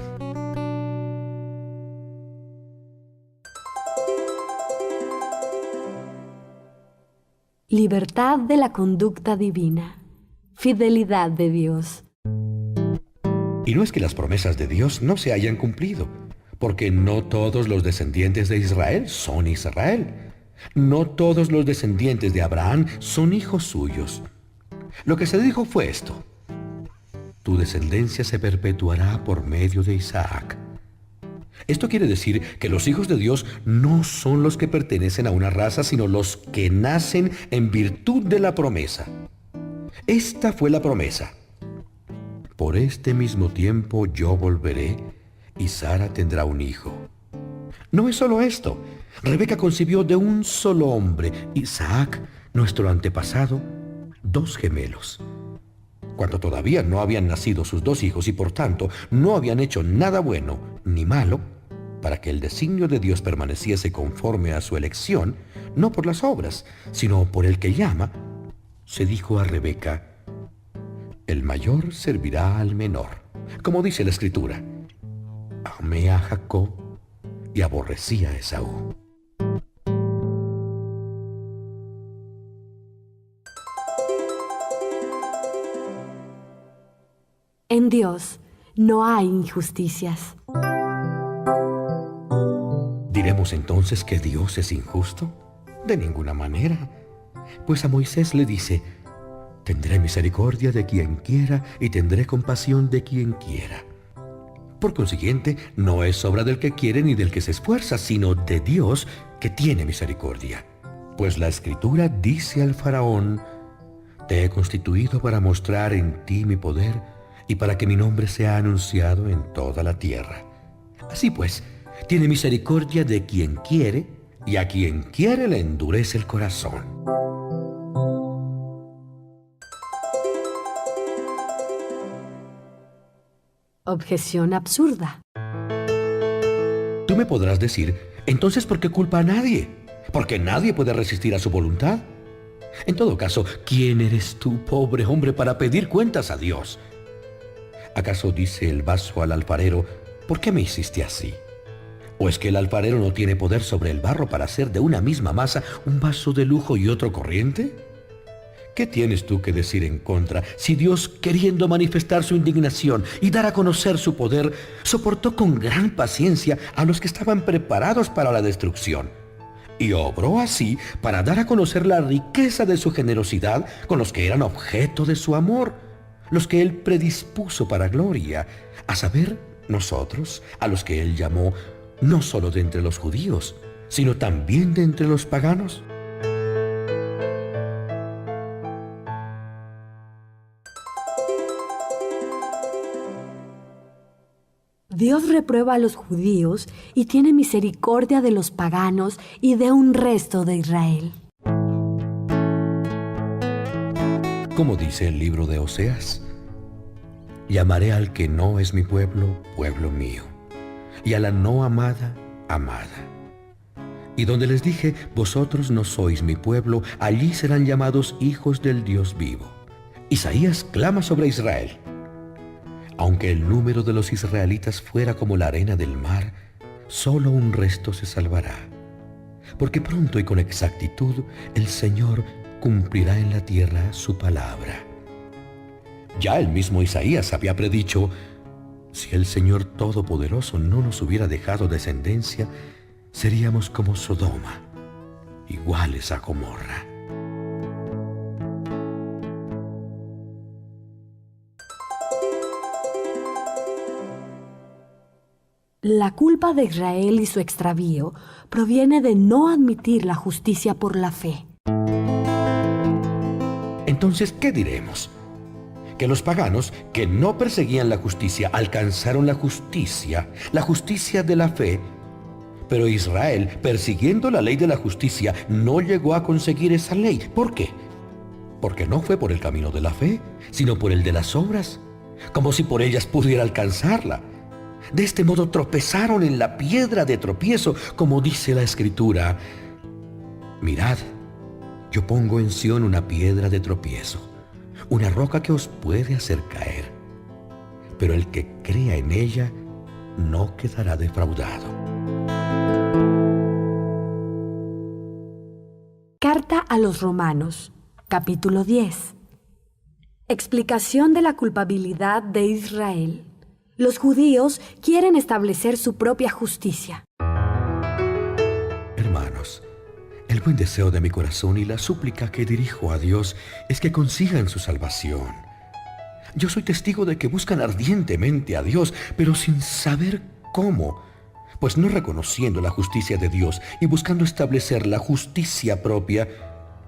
S1: Libertad de la conducta divina. Fidelidad de Dios.
S2: Y no es que las promesas de Dios no se hayan cumplido, porque no todos los descendientes de Israel son Israel. No todos los descendientes de Abraham son hijos suyos. Lo que se dijo fue esto: tu descendencia se perpetuará por medio de Isaac. Esto quiere decir que los hijos de Dios no son los que pertenecen a una raza, sino los que nacen en virtud de la promesa. Esta fue la promesa: por este mismo tiempo yo volveré y Sara tendrá un hijo. No es solo esto. Rebeca concibió de un solo hombre, Isaac, nuestro antepasado, 2 gemelos. Cuando todavía no habían nacido sus 2 hijos y por tanto no habían hecho nada bueno ni malo, para que el designio de Dios permaneciese conforme a su elección, no por las obras, sino por el que llama, se dijo a Rebeca: el mayor servirá al menor. Como dice la Escritura: amé a Jacob y aborrecí a Esaú.
S1: En Dios no hay injusticias.
S2: ¿Diremos entonces que Dios es injusto? De ninguna manera. Pues a Moisés le dice: tendré misericordia de quien quiera y tendré compasión de quien quiera. Por consiguiente, no es obra del que quiere ni del que se esfuerza, sino de Dios, que tiene misericordia. Pues la Escritura dice al faraón: te he constituido para mostrar en ti mi poder y para que mi nombre sea anunciado en toda la tierra. Así pues, tiene misericordia de quien quiere, y a quien quiere le endurece el corazón.
S1: Objeción absurda.
S2: Tú me podrás decir: entonces, ¿por qué culpa a nadie? Porque nadie puede resistir a su voluntad. En todo caso, ¿quién eres tú, pobre hombre, para pedir cuentas a Dios? ¿Acaso dice el vaso al alfarero: ¿por qué me hiciste así? ¿O es que el alfarero no tiene poder sobre el barro para hacer de una misma masa un vaso de lujo y otro corriente? ¿Qué tienes tú que decir en contra si Dios, queriendo manifestar su indignación y dar a conocer su poder, soportó con gran paciencia a los que estaban preparados para la destrucción? Y obró así para dar a conocer la riqueza de su generosidad con los que eran objeto de su amor, los que Él predispuso para gloria, a saber, nosotros, a los que Él llamó no solo de entre los judíos, sino también de entre los paganos.
S1: Dios reprueba a los judíos y tiene misericordia de los paganos y de un resto de Israel.
S2: Como dice el libro de Oseas: llamaré al que no es mi pueblo, pueblo mío, y a la no amada, amada. Y donde les dije: vosotros no sois mi pueblo, allí serán llamados hijos del Dios vivo. Isaías clama sobre Israel: aunque el número de los israelitas fuera como la arena del mar, solo un resto se salvará. Porque pronto y con exactitud el Señor cumplirá en la tierra su palabra. Ya el mismo Isaías había predicho: si el Señor Todopoderoso no nos hubiera dejado descendencia, seríamos como Sodoma, iguales a Gomorra.
S1: La culpa de Israel y su extravío proviene de no admitir la justicia por la fe.
S2: Entonces, ¿qué diremos? Que los paganos que no perseguían la justicia alcanzaron la justicia de la fe, pero Israel, persiguiendo la ley de la justicia, no llegó a conseguir esa ley. ¿Por qué? Porque no fue por el camino de la fe, sino por el de las obras, como si por ellas pudiera alcanzarla. De este modo tropezaron en la piedra de tropiezo, como dice la Escritura: mirad, yo pongo en Sión una piedra de tropiezo, una roca que os puede hacer caer, pero el que crea en ella no quedará defraudado.
S1: Carta a los Romanos, capítulo 10. Explicación de la culpabilidad de Israel. Los judíos quieren establecer su propia justicia.
S2: Hermanos, el buen deseo de mi corazón y la súplica que dirijo a Dios es que consigan su salvación. Yo soy testigo de que buscan ardientemente a Dios, pero sin saber cómo, pues no reconociendo la justicia de Dios y buscando establecer la justicia propia,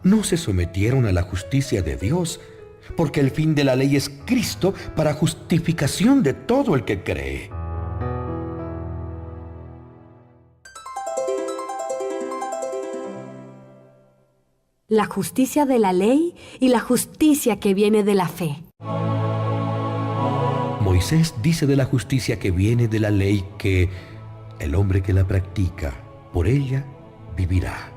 S2: no se sometieron a la justicia de Dios, porque el fin de la ley es Cristo para justificación de todo el que cree.
S1: La justicia de la ley y la justicia que viene de la fe.
S2: Moisés dice de la justicia que viene de la ley que el hombre que la practica, por ella vivirá.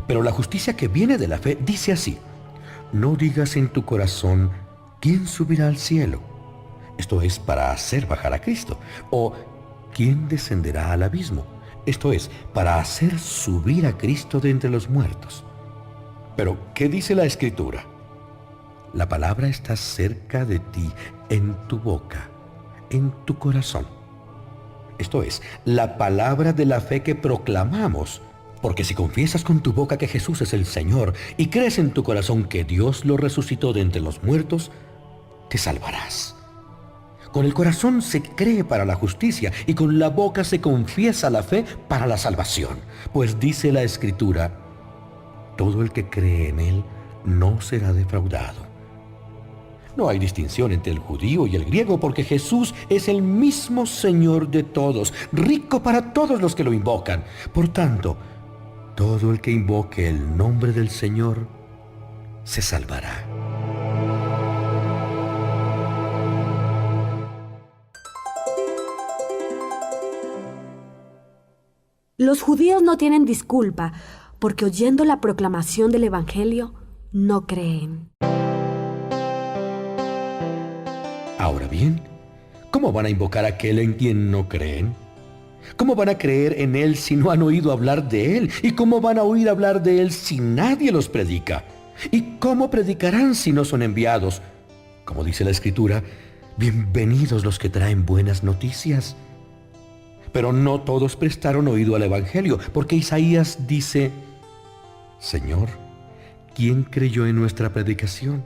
S2: Pero la justicia que viene de la fe dice así: no digas en tu corazón, ¿quién subirá al cielo? Esto es, para hacer bajar a Cristo. O, ¿quién descenderá al abismo? Esto es, para hacer subir a Cristo de entre los muertos. Pero, ¿qué dice la Escritura? La palabra está cerca de ti, en tu boca, en tu corazón. Esto es, la palabra de la fe que proclamamos. Porque si confiesas con tu boca que Jesús es el Señor y crees en tu corazón que Dios lo resucitó de entre los muertos, te salvarás. Con el corazón se cree para la justicia y con la boca se confiesa la fe para la salvación. Pues dice la Escritura: todo el que cree en Él no será defraudado. No hay distinción entre el judío y el griego, porque Jesús es el mismo Señor de todos, rico para todos los que lo invocan. Por tanto, todo el que invoque el nombre del Señor se salvará.
S1: Los judíos no tienen disculpa, porque oyendo la proclamación del Evangelio, no creen.
S2: Ahora bien, ¿cómo van a invocar a aquel en quien no creen? ¿Cómo van a creer en Él si no han oído hablar de Él? ¿Y cómo van a oír hablar de Él si nadie los predica? ¿Y cómo predicarán si no son enviados? Como dice la Escritura, bienvenidos los que traen buenas noticias. Pero no todos prestaron oído al Evangelio, porque Isaías dice: Señor, ¿quién creyó en nuestra predicación?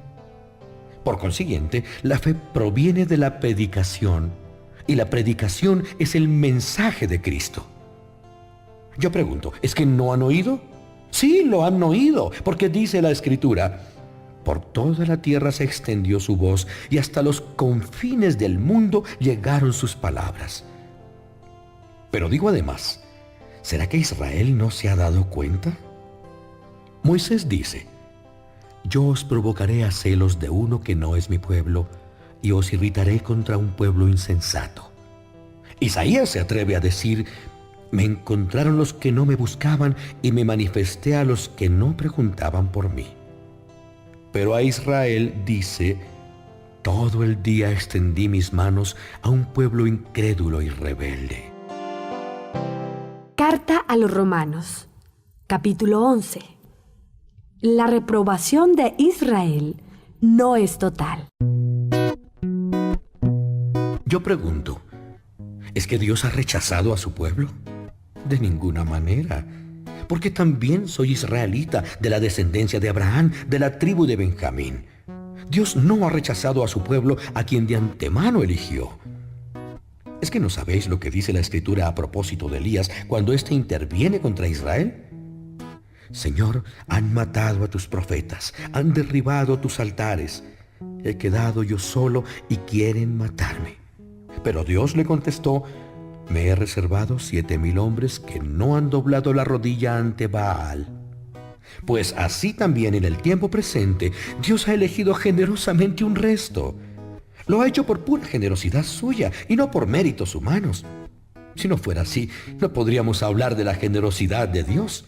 S2: Por consiguiente, la fe proviene de la predicación, y la predicación es el mensaje de Cristo. Yo pregunto, ¿es que no han oído? Sí, lo han oído, porque dice la Escritura: por toda la tierra se extendió su voz, y hasta los confines del mundo llegaron sus palabras. Pero digo además, ¿será que Israel no se ha dado cuenta? Moisés dice: yo os provocaré a celos de uno que no es mi pueblo, y os irritaré contra un pueblo insensato. Isaías se atreve a decir: me encontraron los que no me buscaban, y me manifesté a los que no preguntaban por mí. Pero a Israel dice: todo el día extendí mis manos a un pueblo incrédulo y rebelde.
S1: Carta a los Romanos, capítulo 11. La reprobación de Israel no es total.
S2: Yo pregunto, ¿es que Dios ha rechazado a su pueblo? De ninguna manera, porque también soy israelita, de la descendencia de Abraham, de la tribu de Benjamín. Dios no ha rechazado a su pueblo, a quien de antemano eligió. ¿Es que no sabéis lo que dice la Escritura a propósito de Elías cuando éste interviene contra Israel? Señor, han matado a tus profetas, han derribado tus altares. He quedado yo solo y quieren matarme. Pero Dios le contestó, me he reservado 7,000 hombres que no han doblado la rodilla ante Baal. Pues así también en el tiempo presente, Dios ha elegido generosamente un resto. Lo ha hecho por pura generosidad suya y no por méritos humanos. Si no fuera así, no podríamos hablar de la generosidad de Dios.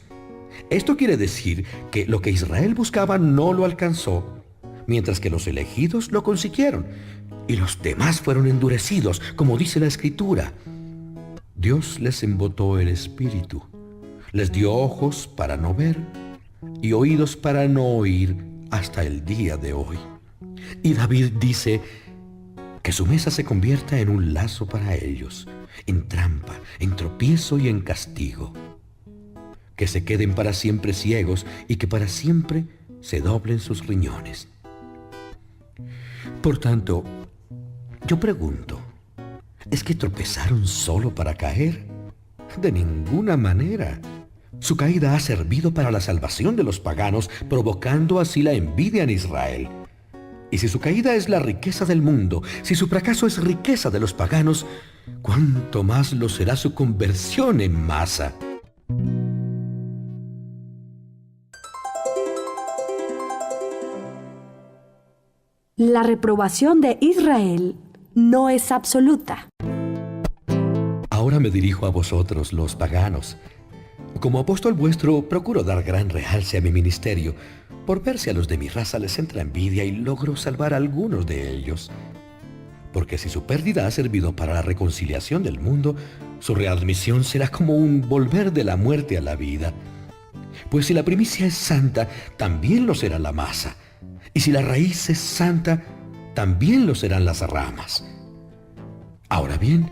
S2: Esto quiere decir que lo que Israel buscaba no lo alcanzó, mientras que los elegidos lo consiguieron, y los demás fueron endurecidos, como dice la Escritura. Dios les embotó el espíritu, les dio ojos para no ver y oídos para no oír hasta el día de hoy. Y David dice que su mesa se convierta en un lazo para ellos, en trampa, en tropiezo y en castigo. Que se queden para siempre ciegos y que para siempre se doblen sus riñones. Por tanto, yo pregunto, ¿es que tropezaron solo para caer? De ninguna manera. Su caída ha servido para la salvación de los paganos, provocando así la envidia en Israel. Y si su caída es la riqueza del mundo, si su fracaso es riqueza de los paganos, ¿cuánto más lo será su conversión en masa?
S1: La reprobación de Israel no es absoluta.
S2: Ahora me dirijo a vosotros, los paganos. Como apóstol vuestro, procuro dar gran realce a mi ministerio. Por ver si a los de mi raza les entra envidia y logro salvar a algunos de ellos. Porque si su pérdida ha servido para la reconciliación del mundo, su readmisión será como un volver de la muerte a la vida. Pues si la primicia es santa, también lo será la masa. Y si la raíz es santa, también lo serán las ramas. Ahora bien,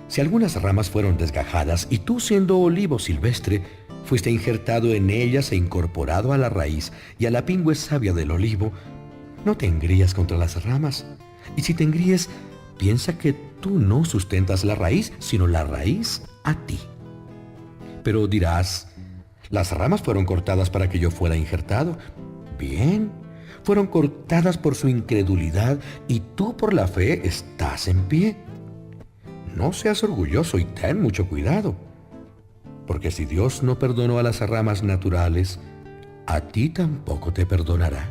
S2: si algunas ramas fueron desgajadas y tú, siendo olivo silvestre, fuiste injertado en ellas e incorporado a la raíz y a la pingüe savia del olivo, no te engrías contra las ramas. Y si te engríes, piensa que tú no sustentas la raíz, sino la raíz a ti. Pero dirás, las ramas fueron cortadas para que yo fuera injertado. Bien, fueron cortadas por su incredulidad y tú por la fe estás en pie. No seas orgulloso y ten mucho cuidado, porque si Dios no perdonó a las ramas naturales, a ti tampoco te perdonará.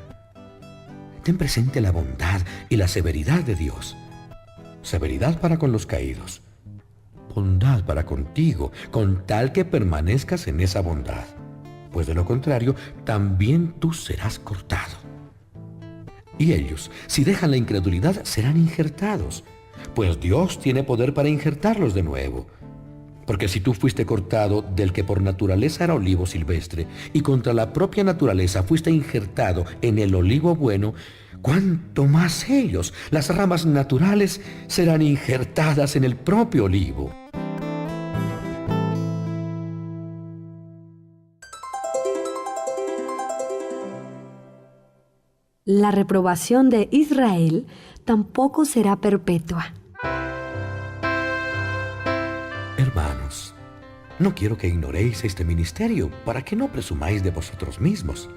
S2: Ten presente la bondad y la severidad de Dios. Severidad para con los caídos, bondad para contigo, con tal que permanezcas en esa bondad, pues de lo contrario, también tú serás cortado. Y ellos, si dejan la incredulidad, serán injertados, pues Dios tiene poder para injertarlos de nuevo. Porque si tú fuiste cortado del que por naturaleza era olivo silvestre, y contra la propia naturaleza fuiste injertado en el olivo bueno, ¿cuánto más ellos, las ramas naturales, serán injertadas en el propio olivo?
S1: La reprobación de Israel tampoco será perpetua.
S2: Hermanos, no quiero que ignoréis este ministerio para que no presumáis de vosotros mismos.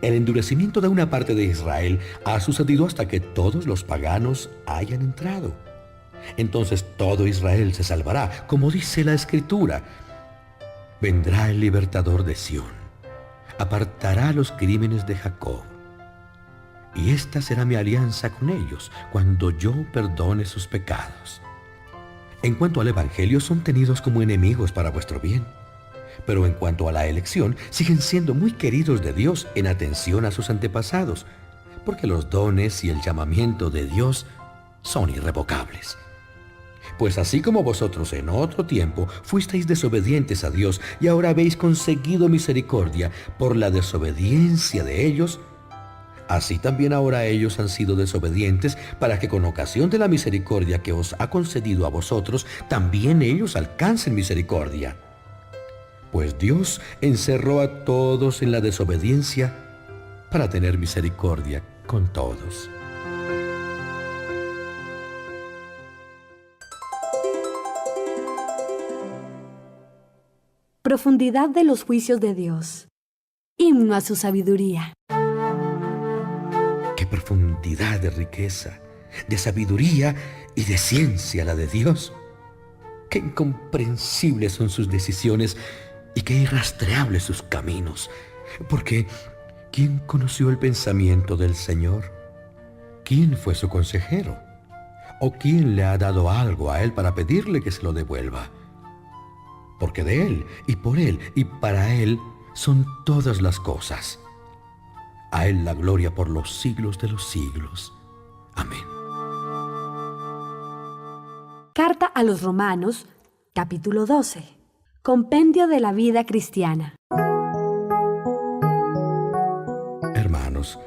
S2: El endurecimiento de una parte de Israel ha sucedido hasta que todos los paganos hayan entrado. Entonces todo Israel se salvará, como dice la Escritura. Vendrá el libertador de Sión, apartará los crímenes de Jacob. Y esta será mi alianza con ellos cuando yo perdone sus pecados. En cuanto al Evangelio, son tenidos como enemigos para vuestro bien. Pero en cuanto a la elección, siguen siendo muy queridos de Dios en atención a sus antepasados, porque los dones y el llamamiento de Dios son irrevocables. Pues así como vosotros en otro tiempo fuisteis desobedientes a Dios y ahora habéis conseguido misericordia por la desobediencia de ellos, así también ahora ellos han sido desobedientes para que con ocasión de la misericordia que os ha concedido a vosotros, también ellos alcancen misericordia. Pues Dios encerró a todos en la desobediencia para tener misericordia con todos.
S1: profundidad de los juicios de Dios. Himno a su sabiduría.
S2: Qué profundidad de riqueza, de sabiduría y de ciencia la de Dios. Qué incomprensibles son sus decisiones y qué irrastreables sus caminos. Porque, ¿quién conoció el pensamiento del Señor? ¿Quién fue su consejero? ¿O quién le ha dado algo a Él para pedirle que se lo devuelva? Porque de Él, y por Él, y para Él son todas las cosas. A Él la gloria por los siglos de los siglos. Amén.
S1: Carta a los Romanos, capítulo 12. Compendio de la vida cristiana.
S2: Hermanos,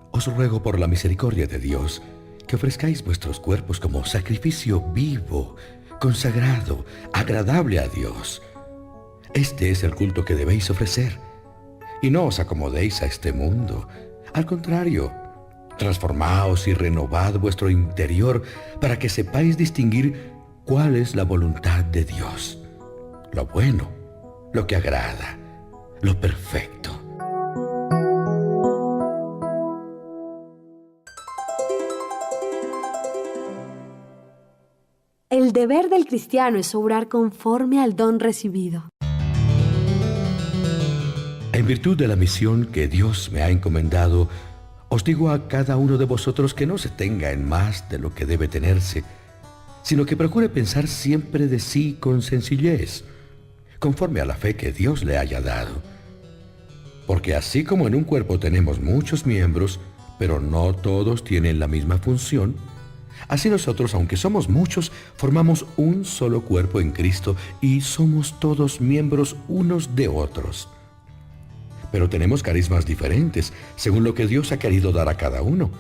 S2: os ruego por la misericordia de Dios que ofrezcáis vuestros cuerpos como sacrificio vivo, consagrado, agradable a Dios. Este es el culto que debéis ofrecer. Y no os acomodéis a este mundo. Al contrario, transformaos y renovad vuestro interior para que sepáis distinguir cuál es la voluntad de Dios, lo bueno, lo que agrada, lo perfecto.
S1: El deber del cristiano es obrar conforme al don recibido.
S2: En virtud de la misión que Dios me ha encomendado, os digo a cada uno de vosotros que no se tenga en más de lo que debe tenerse, sino que procure pensar siempre de sí con sencillez, conforme a la fe que Dios le haya dado. Porque así como en un cuerpo tenemos muchos miembros, pero no todos tienen la misma función, así nosotros, aunque somos muchos, formamos un solo cuerpo en Cristo y somos todos miembros unos de otros. Pero tenemos carismas diferentes, según lo que Dios ha querido dar a cada uno.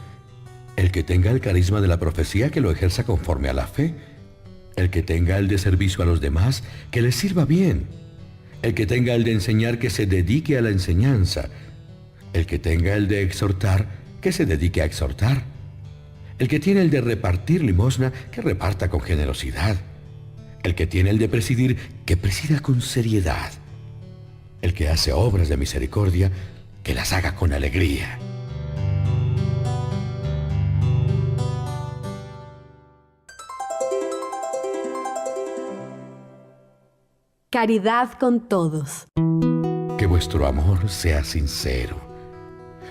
S2: El que tenga el carisma de la profecía, que lo ejerza conforme a la fe. El que tenga el de servicio a los demás, que les sirva bien. El que tenga el de enseñar, que se dedique a la enseñanza. El que tenga el de exhortar, que se dedique a exhortar. El que tiene el de repartir limosna, que reparta con generosidad. El que tiene el de presidir, que presida con seriedad. El que hace obras de misericordia, que las haga con alegría.
S1: Caridad con todos.
S2: Que vuestro amor sea sincero.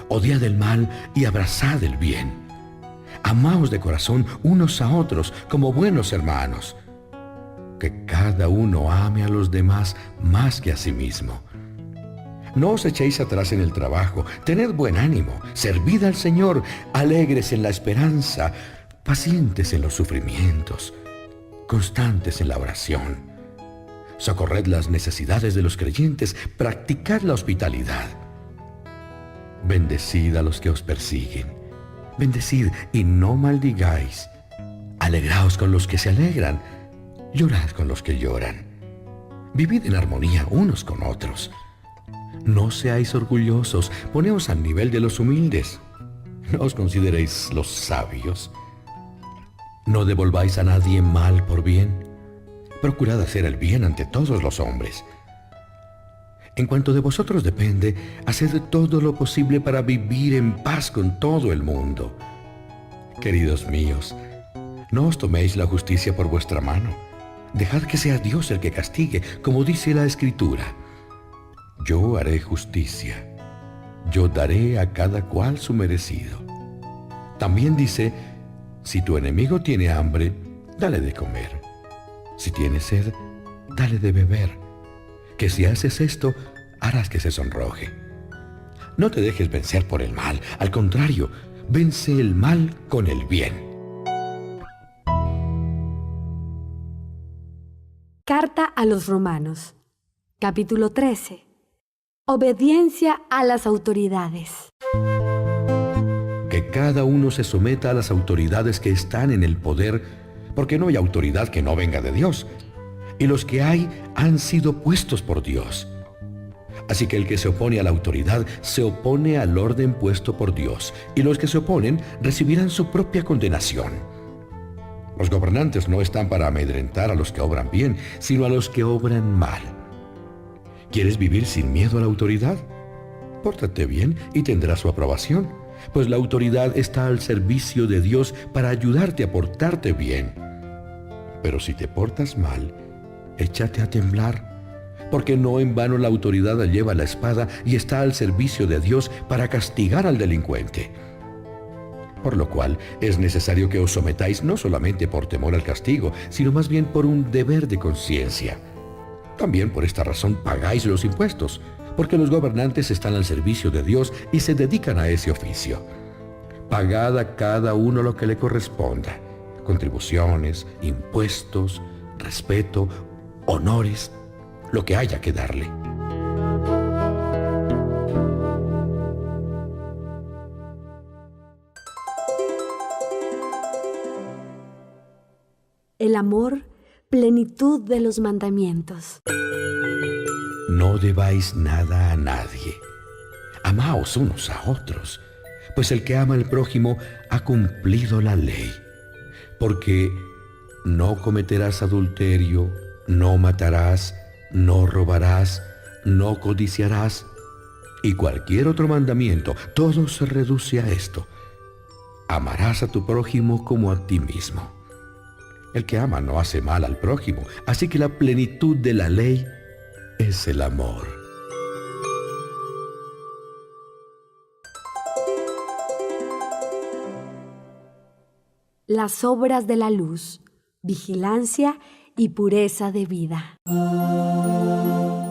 S2: Odiad el mal y abrazad el bien. Amaos de corazón unos a otros como buenos hermanos. Que cada uno ame a los demás más que a sí mismo. No os echéis atrás en el trabajo, tened buen ánimo, servid al Señor, alegres en la esperanza, pacientes en los sufrimientos, constantes en la oración. Socorred las necesidades de los creyentes, practicad la hospitalidad. Bendecid a los que os persiguen, bendecid y no maldigáis. Alegraos con los que se alegran, llorad con los que lloran. Vivid en armonía unos con otros. No seáis orgullosos, poneos al nivel de los humildes. No os consideréis los sabios. No devolváis a nadie mal por bien. Procurad hacer el bien ante todos los hombres. En cuanto de vosotros depende, haced todo lo posible para vivir en paz con todo el mundo. Queridos míos, no os toméis la justicia por vuestra mano. Dejad que sea Dios el que castigue, como dice la Escritura. Yo haré justicia. Yo daré a cada cual su merecido. También dice, si tu enemigo tiene hambre, dale de comer. Si tiene sed, dale de beber. Que si haces esto, harás que se sonroje. No te dejes vencer por el mal. Al contrario, vence el mal con el bien.
S1: Carta a los Romanos, capítulo 13. Obediencia a las autoridades.
S2: Que cada uno se someta a las autoridades que están en el poder, porque no hay autoridad que no venga de Dios, y los que hay han sido puestos por Dios. Así que el que se opone a la autoridad se opone al orden puesto por Dios, y los que se oponen recibirán su propia condenación. Los gobernantes no están para amedrentar a los que obran bien, sino a los que obran mal. ¿Quieres vivir sin miedo a la autoridad? Pórtate bien y tendrás su aprobación, pues la autoridad está al servicio de Dios para ayudarte a portarte bien. Pero si te portas mal, échate a temblar, porque no en vano la autoridad lleva la espada y está al servicio de Dios para castigar al delincuente. Por lo cual es necesario que os sometáis no solamente por temor al castigo, sino más bien por un deber de conciencia. También por esta razón pagáis los impuestos, porque los gobernantes están al servicio de Dios y se dedican a ese oficio. Pagad a cada uno lo que le corresponda: contribuciones, impuestos, respeto, honores, lo que haya que darle.
S1: El amor, plenitud de los mandamientos.
S2: No debáis nada a nadie. Amaos unos a otros, pues el que ama al prójimo ha cumplido la ley. Porque no cometerás adulterio, no matarás, no robarás, no codiciarás, y cualquier otro mandamiento, todo se reduce a esto: amarás a tu prójimo como a ti mismo. El que ama no hace mal al prójimo, así que la plenitud de la ley es el amor.
S1: Las obras de la luz, vigilancia y pureza de vida.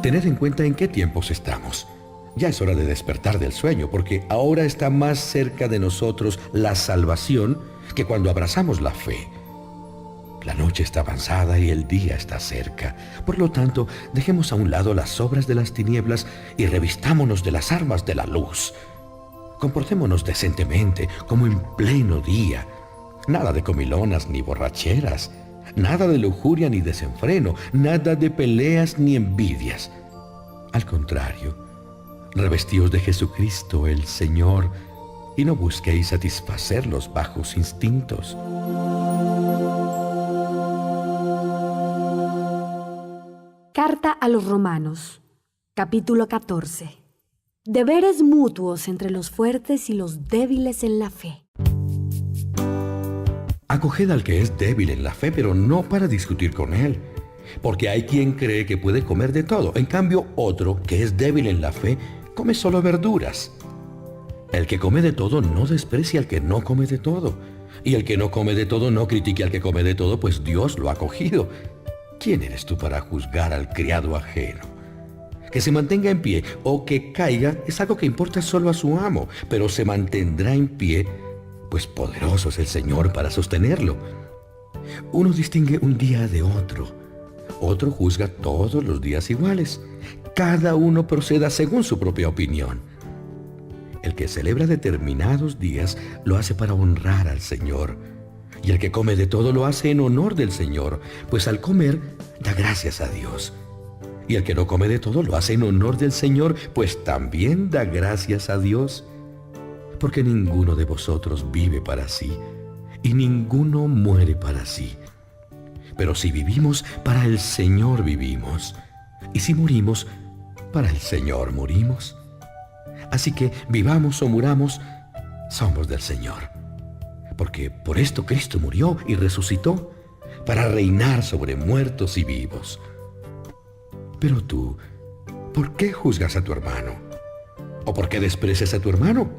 S2: Tened en cuenta en qué tiempos estamos. Ya es hora de despertar del sueño, porque ahora está más cerca de nosotros la salvación que cuando abrazamos la fe. La noche está avanzada y el día está cerca. Por lo tanto, dejemos a un lado las obras de las tinieblas y revistámonos de las armas de la luz. Comportémonos decentemente, como en pleno día. Nada de comilonas ni borracheras, nada de lujuria ni desenfreno, nada de peleas ni envidias. Al contrario, revestíos de Jesucristo el Señor y no busquéis satisfacer los bajos instintos.
S1: Carta a los Romanos, capítulo 14. Deberes mutuos entre los fuertes y los débiles en la fe.
S2: Acoged al que es débil en la fe, pero no para discutir con él. Porque hay quien cree que puede comer de todo. En cambio, otro, que es débil en la fe, come solo verduras. El que come de todo no desprecia al que no come de todo. Y el que no come de todo no critique al que come de todo, pues Dios lo ha acogido. ¿Quién eres tú para juzgar al criado ajeno? Que se mantenga en pie o que caiga es algo que importa solo a su amo, pero se mantendrá en pie, pues poderoso es el Señor para sostenerlo. Uno distingue un día de otro, otro juzga todos los días iguales. Cada uno proceda según su propia opinión. El que celebra determinados días lo hace para honrar al Señor. Y el que come de todo lo hace en honor del Señor, pues al comer da gracias a Dios. Y el que no come de todo lo hace en honor del Señor, pues también da gracias a Dios. Porque ninguno de vosotros vive para sí, y ninguno muere para sí. Pero si vivimos, para el Señor vivimos. Y si morimos, para el Señor morimos. Así que vivamos o muramos, somos del Señor. Porque por esto Cristo murió y resucitó, para reinar sobre muertos y vivos. Pero tú, ¿por qué juzgas a tu hermano? ¿O por qué desprecias a tu hermano?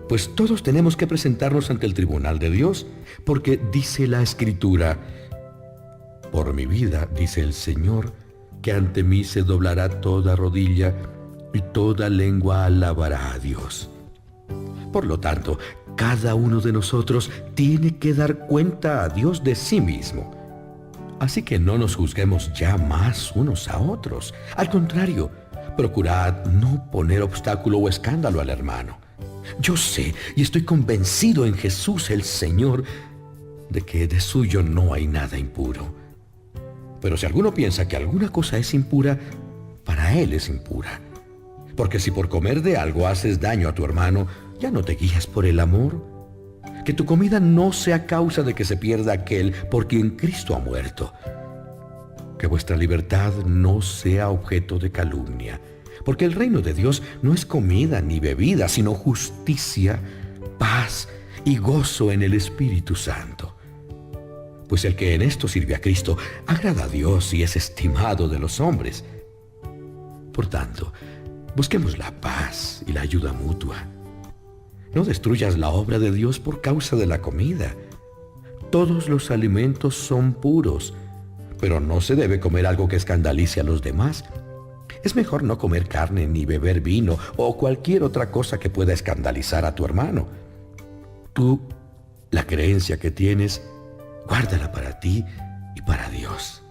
S2: Pues todos tenemos que presentarnos ante el tribunal de Dios, porque dice la Escritura: por mi vida, dice el Señor, que ante mí se doblará toda rodilla y toda lengua alabará a Dios. Por lo tanto, cada uno de nosotros tiene que dar cuenta a Dios de sí mismo. Así que no nos juzguemos ya más unos a otros. Al contrario, procurad no poner obstáculo o escándalo al hermano. Yo sé y estoy convencido en Jesús el Señor de que de suyo no hay nada impuro. Pero si alguno piensa que alguna cosa es impura, para él es impura. Porque si por comer de algo haces daño a tu hermano, ¿ya no te guías por el amor? Que tu comida no sea causa de que se pierda aquel por quien Cristo ha muerto. que vuestra libertad no sea objeto de calumnia, porque el reino de Dios no es comida ni bebida, sino justicia, paz y gozo en el Espíritu Santo. Pues el que en esto sirve a Cristo agrada a Dios y es estimado de los hombres. Por tanto, busquemos la paz y la ayuda mutua. No destruyas la obra de Dios por causa de la comida. Todos los alimentos son puros, pero no se debe comer algo que escandalice a los demás. Es mejor no comer carne ni beber vino o cualquier otra cosa que pueda escandalizar a tu hermano. Tú, la creencia que tienes, guárdala para ti y para Dios.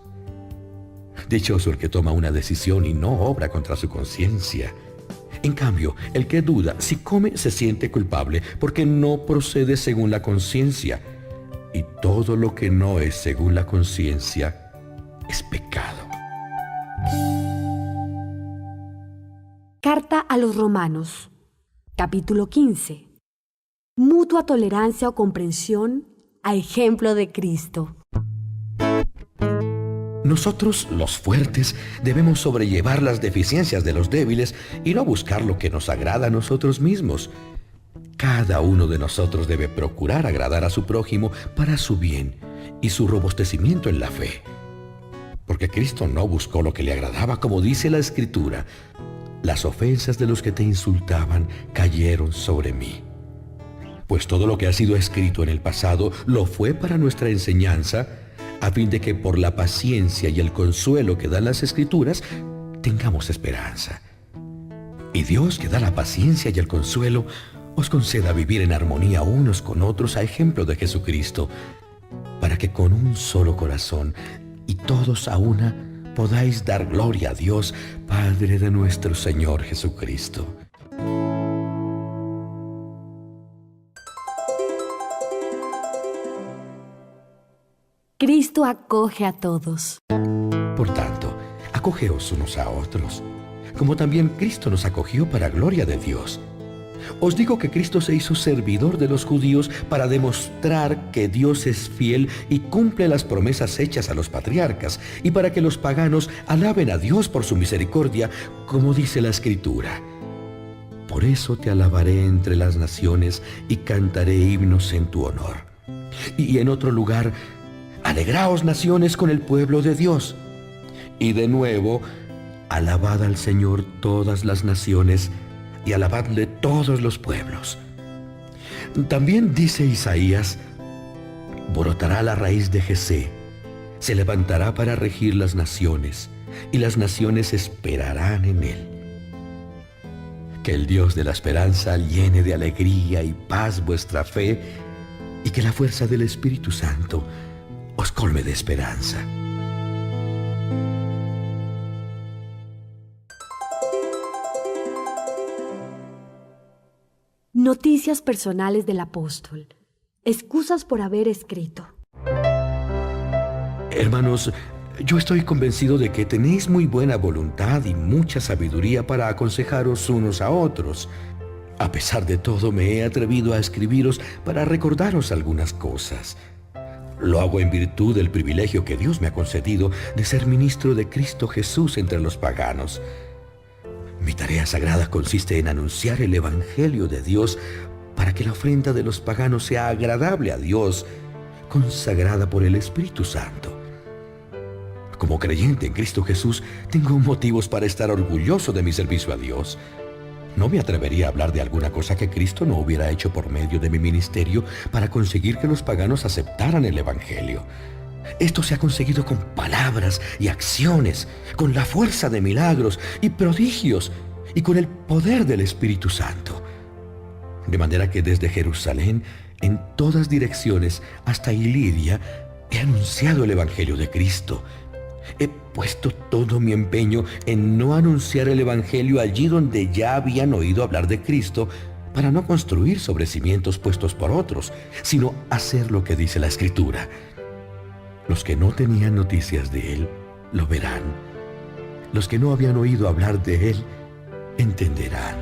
S2: Dichoso el que toma una decisión y no obra contra su conciencia. En cambio, el que duda, si come, se siente culpable, porque no procede según la conciencia. Y todo lo que no es según la conciencia es pecado.
S1: Carta a los Romanos, capítulo 15. Mutua tolerancia o comprensión a ejemplo de Cristo.
S2: Nosotros, los fuertes, debemos sobrellevar las deficiencias de los débiles y no buscar lo que nos agrada a nosotros mismos. Cada uno de nosotros debe procurar agradar a su prójimo para su bien y su robustecimiento en la fe. Porque Cristo no buscó lo que le agradaba, como dice la Escritura: las ofensas de los que te insultaban cayeron sobre mí. Pues todo lo que ha sido escrito en el pasado lo fue para nuestra enseñanza, a fin de que por la paciencia y el consuelo que dan las Escrituras, tengamos esperanza. Y Dios, que da la paciencia y el consuelo, os conceda vivir en armonía unos con otros a ejemplo de Jesucristo, para que con un solo corazón y todos a una podáis dar gloria a Dios, Padre de nuestro Señor Jesucristo.
S1: Cristo acoge a todos.
S2: Por tanto, acogeos unos a otros, como también Cristo nos acogió para gloria de Dios. Os digo que Cristo se hizo servidor de los judíos para demostrar que Dios es fiel y cumple las promesas hechas a los patriarcas, y para que los paganos alaben a Dios por su misericordia, como dice la Escritura: por eso te alabaré entre las naciones y cantaré himnos en tu honor. Y en otro lugar: alegraos naciones con el pueblo de Dios. Y de nuevo: alabad al Señor todas las naciones, y alabadle todos los pueblos. También dice Isaías: brotará la raíz de Jesé, se levantará para regir las naciones, y las naciones esperarán en él. Que el Dios de la esperanza llene de alegría y paz vuestra fe, y que la fuerza del Espíritu Santo os colme de esperanza.
S1: Noticias personales del apóstol. Excusas por haber escrito.
S2: Hermanos, yo estoy convencido de que tenéis muy buena voluntad y mucha sabiduría para aconsejaros unos a otros. A pesar de todo, me he atrevido a escribiros para recordaros algunas cosas. Lo hago en virtud del privilegio que Dios me ha concedido de ser ministro de Cristo Jesús entre los paganos. Mi tarea sagrada consiste en anunciar el Evangelio de Dios para que la ofrenda de los paganos sea agradable a Dios, consagrada por el Espíritu Santo. Como creyente en Cristo Jesús, tengo motivos para estar orgulloso de mi servicio a Dios. No me atrevería a hablar de alguna cosa que Cristo no hubiera hecho por medio de mi ministerio para conseguir que los paganos aceptaran el Evangelio. Esto se ha conseguido con palabras y acciones, con la fuerza de milagros y prodigios y con el poder del Espíritu Santo. De manera que desde Jerusalén, en todas direcciones, hasta Iliria, he anunciado el Evangelio de Cristo. He puesto todo mi empeño en no anunciar el Evangelio allí donde ya habían oído hablar de Cristo, para no construir sobre cimientos puestos por otros, sino hacer lo que dice la Escritura. Los que no tenían noticias de Él, lo verán. Los que no habían oído hablar de Él, entenderán.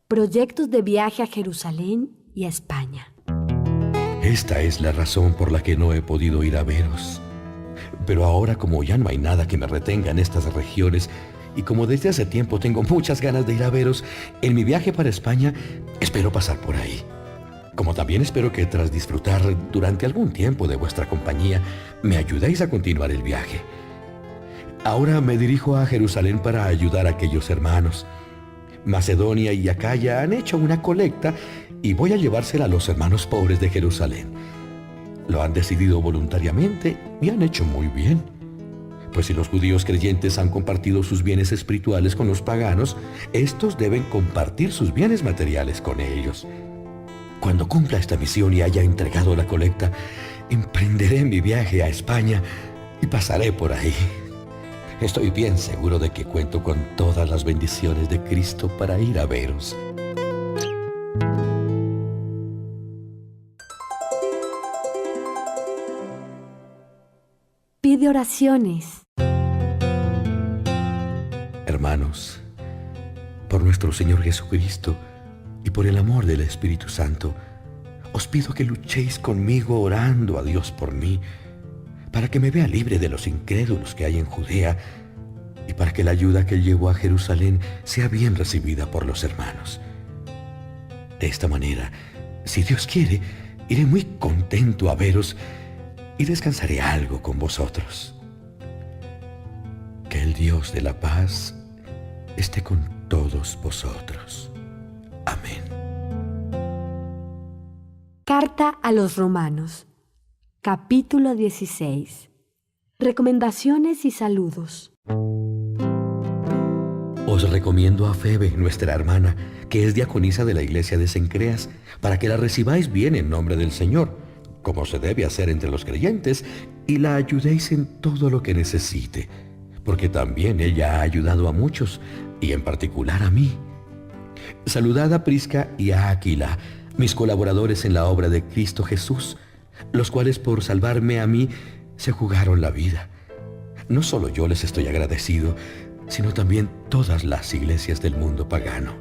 S1: proyectos de viaje a Jerusalén y a España.
S2: Esta es la razón por la que no he podido ir a veros. Pero ahora, como ya no hay nada que me retenga en estas regiones, y como desde hace tiempo tengo muchas ganas de ir a veros, en mi viaje para España espero pasar por ahí. Como también espero que tras disfrutar durante algún tiempo de vuestra compañía, me ayudéis a continuar el viaje. Ahora me dirijo a Jerusalén para ayudar a aquellos hermanos. Macedonia y Acaya han hecho una colecta y voy a llevársela a los hermanos pobres de Jerusalén. Lo han decidido voluntariamente y han hecho muy bien. Pues si los judíos creyentes han compartido sus bienes espirituales con los paganos, estos deben compartir sus bienes materiales con ellos. Cuando cumpla esta misión y haya entregado la colecta, emprenderé mi viaje a España y pasaré por ahí. Estoy bien seguro de que cuento con todas las bendiciones de Cristo para ir a veros.
S1: Pide oraciones.
S2: Hermanos, por nuestro Señor Jesucristo y por el amor del Espíritu Santo, os pido que luchéis conmigo orando a Dios por mí, para que me vea libre de los incrédulos que hay en Judea y para que la ayuda que llevo a Jerusalén sea bien recibida por los hermanos. De esta manera, si Dios quiere, iré muy contento a veros y descansaré algo con vosotros. Que el Dios de la paz esté con todos vosotros. Amén.
S1: Carta a los Romanos, capítulo 16. Recomendaciones y saludos.
S2: Os recomiendo a Febe, nuestra hermana, que es diaconisa de la iglesia de Cencreas, para que la recibáis bien en nombre del Señor, como se debe hacer entre los creyentes, y la ayudéis en todo lo que necesite, porque también ella ha ayudado a muchos, y en particular a mí. Saludad a Prisca y a Aquila, mis colaboradores en la obra de Cristo Jesús, los cuales por salvarme a mí se jugaron la vida. No solo yo les estoy agradecido, sino también todas las iglesias del mundo pagano.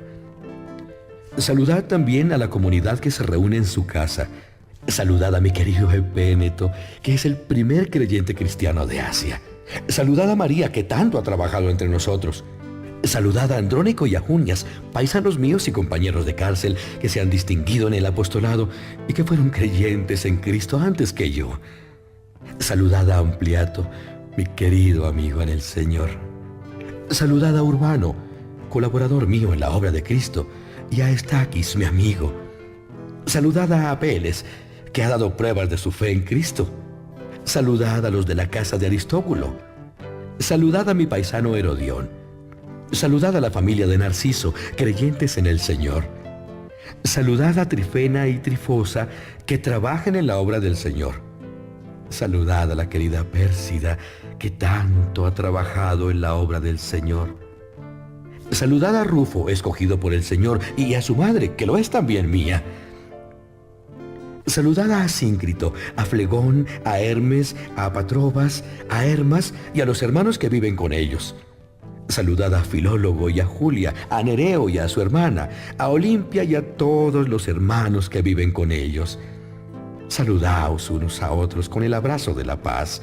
S2: Saludad también a la comunidad que se reúne en su casa. Saludad a mi querido Epéneto, que es el primer creyente cristiano de Asia. Saludad a María, que tanto ha trabajado entre nosotros. Saludad a Andrónico y a Junias, paisanos míos y compañeros de cárcel que se han distinguido en el apostolado y que fueron creyentes en Cristo antes que yo. Saludad a Ampliato, mi querido amigo en el Señor. Saludad a Urbano, colaborador mío en la obra de Cristo, y a Estaquis, mi amigo. Saludad a Apeles, que ha dado pruebas de su fe en Cristo. Saludad a los de la casa de Aristóbulo. Saludad a mi paisano Herodión. Saludad a la familia de Narciso, creyentes en el Señor. Saludad a Trifena y Trifosa, que trabajan en la obra del Señor. Saludad a la querida Pérsida, que tanto ha trabajado en la obra del Señor. Saludad a Rufo, escogido por el Señor, y a su madre, que lo es también mía. Saludad a Asíncrito, a Flegón, a Hermes, a Patrobas, a Hermas y a los hermanos que viven con ellos. Saludad a Filólogo y a Julia, a Nereo y a su hermana, a Olimpia y a todos los hermanos que viven con ellos. Saludaos unos a otros con el abrazo de la paz.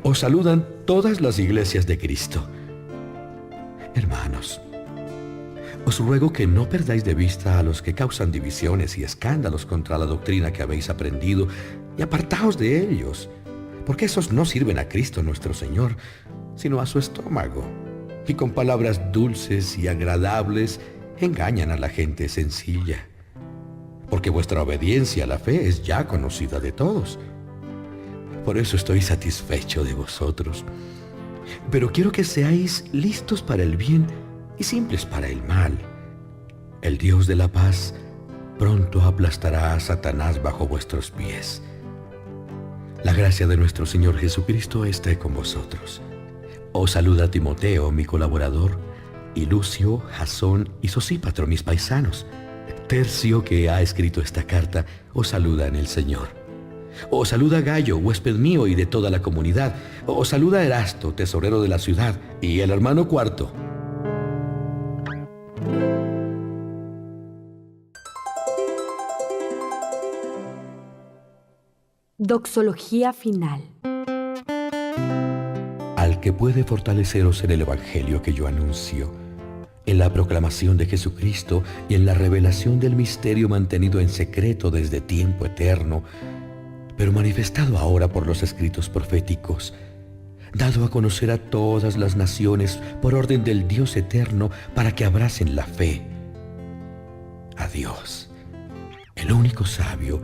S2: Os saludan todas las iglesias de Cristo. Hermanos, os ruego que no perdáis de vista a los que causan divisiones y escándalos contra la doctrina que habéis aprendido, y apartaos de ellos, porque esos no sirven a Cristo nuestro Señor, sino a su estómago, y con palabras dulces y agradables engañan a la gente sencilla. Porque vuestra obediencia a la fe es ya conocida de todos. Por eso estoy satisfecho de vosotros. Pero quiero que seáis listos para el bien y simples para el mal. El Dios de la paz pronto aplastará a Satanás bajo vuestros pies. La gracia de nuestro Señor Jesucristo esté con vosotros. Os saluda Timoteo, mi colaborador, y Lucio, Jasón y Sosípatro, mis paisanos. Tercio, que ha escrito esta carta, os saluda en el Señor. Os saluda Gayo, huésped mío y de toda la comunidad. Os saluda Erasto, tesorero de la ciudad, y el hermano Cuarto.
S1: Doxología final.
S2: Al que puede fortaleceros en el Evangelio que yo anuncio, en la proclamación de Jesucristo y en la revelación del misterio mantenido en secreto desde tiempo eterno, pero manifestado ahora por los escritos proféticos, dado a conocer a todas las naciones por orden del Dios eterno para que abracen la fe. A Dios, el único sabio,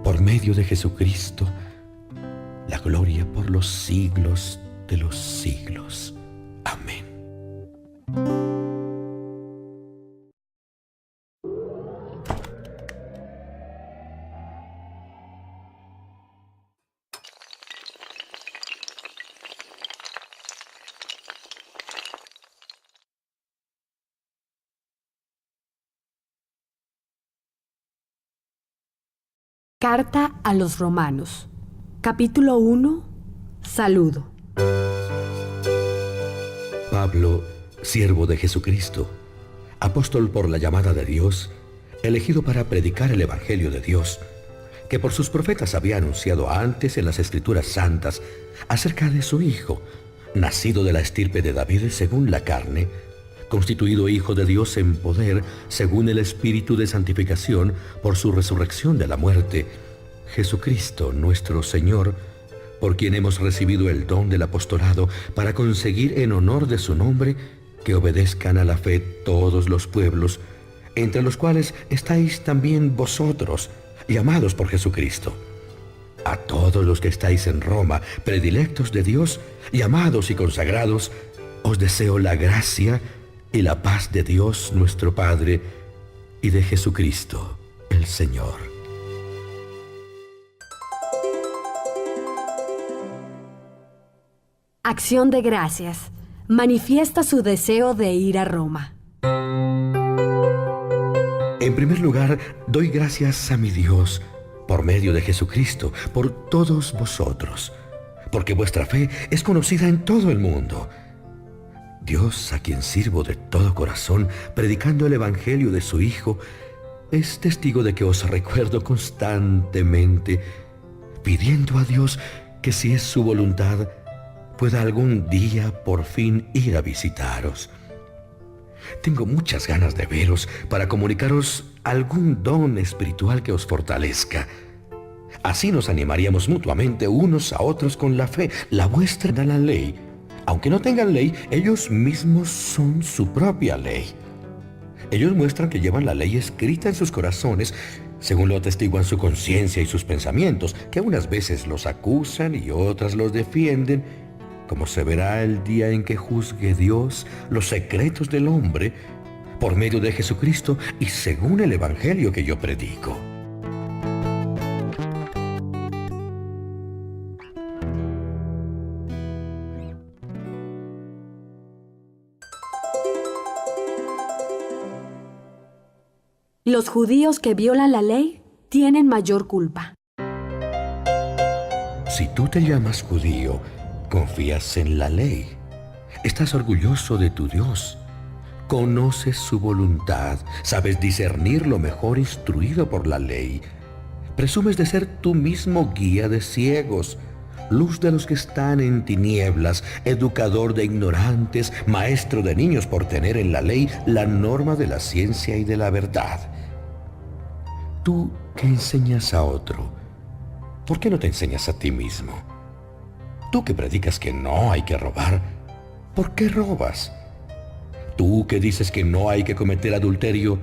S2: por medio de Jesucristo, la gloria por los siglos de los siglos. Amén.
S1: Carta a los Romanos. Capítulo 1. Saludo.
S2: Pablo, siervo de Jesucristo, apóstol por la llamada de Dios, elegido para predicar el Evangelio de Dios, que por sus profetas había anunciado antes en las Escrituras Santas acerca de su Hijo, nacido de la estirpe de David según la carne, constituido Hijo de Dios en poder según el Espíritu de santificación por su resurrección de la muerte, Jesucristo nuestro Señor, por quien hemos recibido el don del apostolado para conseguir en honor de su nombre que obedezcan a la fe todos los pueblos, entre los cuales estáis también vosotros, llamados por Jesucristo. A todos los que estáis en Roma, predilectos de Dios, llamados y consagrados, os deseo la gracia y la paz de Dios nuestro Padre y de Jesucristo el Señor.
S1: Acción de gracias. Manifiesta su deseo de ir a Roma.
S2: En primer lugar, doy gracias a mi Dios, por medio de Jesucristo, por todos vosotros, porque vuestra fe es conocida en todo el mundo. Dios, a quien sirvo de todo corazón, predicando el Evangelio de su Hijo, es testigo de que os recuerdo constantemente, pidiendo a Dios que, si es su voluntad, pueda algún día por fin ir a visitaros. Tengo muchas ganas de veros para comunicaros algún don espiritual que os fortalezca. Así nos animaríamos mutuamente unos a otros con la fe. La vuestra da la ley. Aunque no tengan ley, ellos mismos son su propia ley. Ellos muestran que llevan la ley escrita en sus corazones, según lo atestiguan su conciencia y sus pensamientos, que unas veces los acusan y otras los defienden, como se verá el día en que juzgue Dios los secretos del hombre por medio de Jesucristo y según el Evangelio que yo predico.
S1: Los judíos que violan la ley tienen mayor culpa.
S2: Si tú te llamas judío, confías en la ley, estás orgulloso de tu Dios, conoces su voluntad, sabes discernir lo mejor instruido por la ley, presumes de ser tú mismo guía de ciegos, luz de los que están en tinieblas, educador de ignorantes, maestro de niños por tener en la ley la norma de la ciencia y de la verdad. Tú que enseñas a otro, ¿por qué no te enseñas a ti mismo? Tú que predicas que no hay que robar, ¿por qué robas? Tú que dices que no hay que cometer adulterio,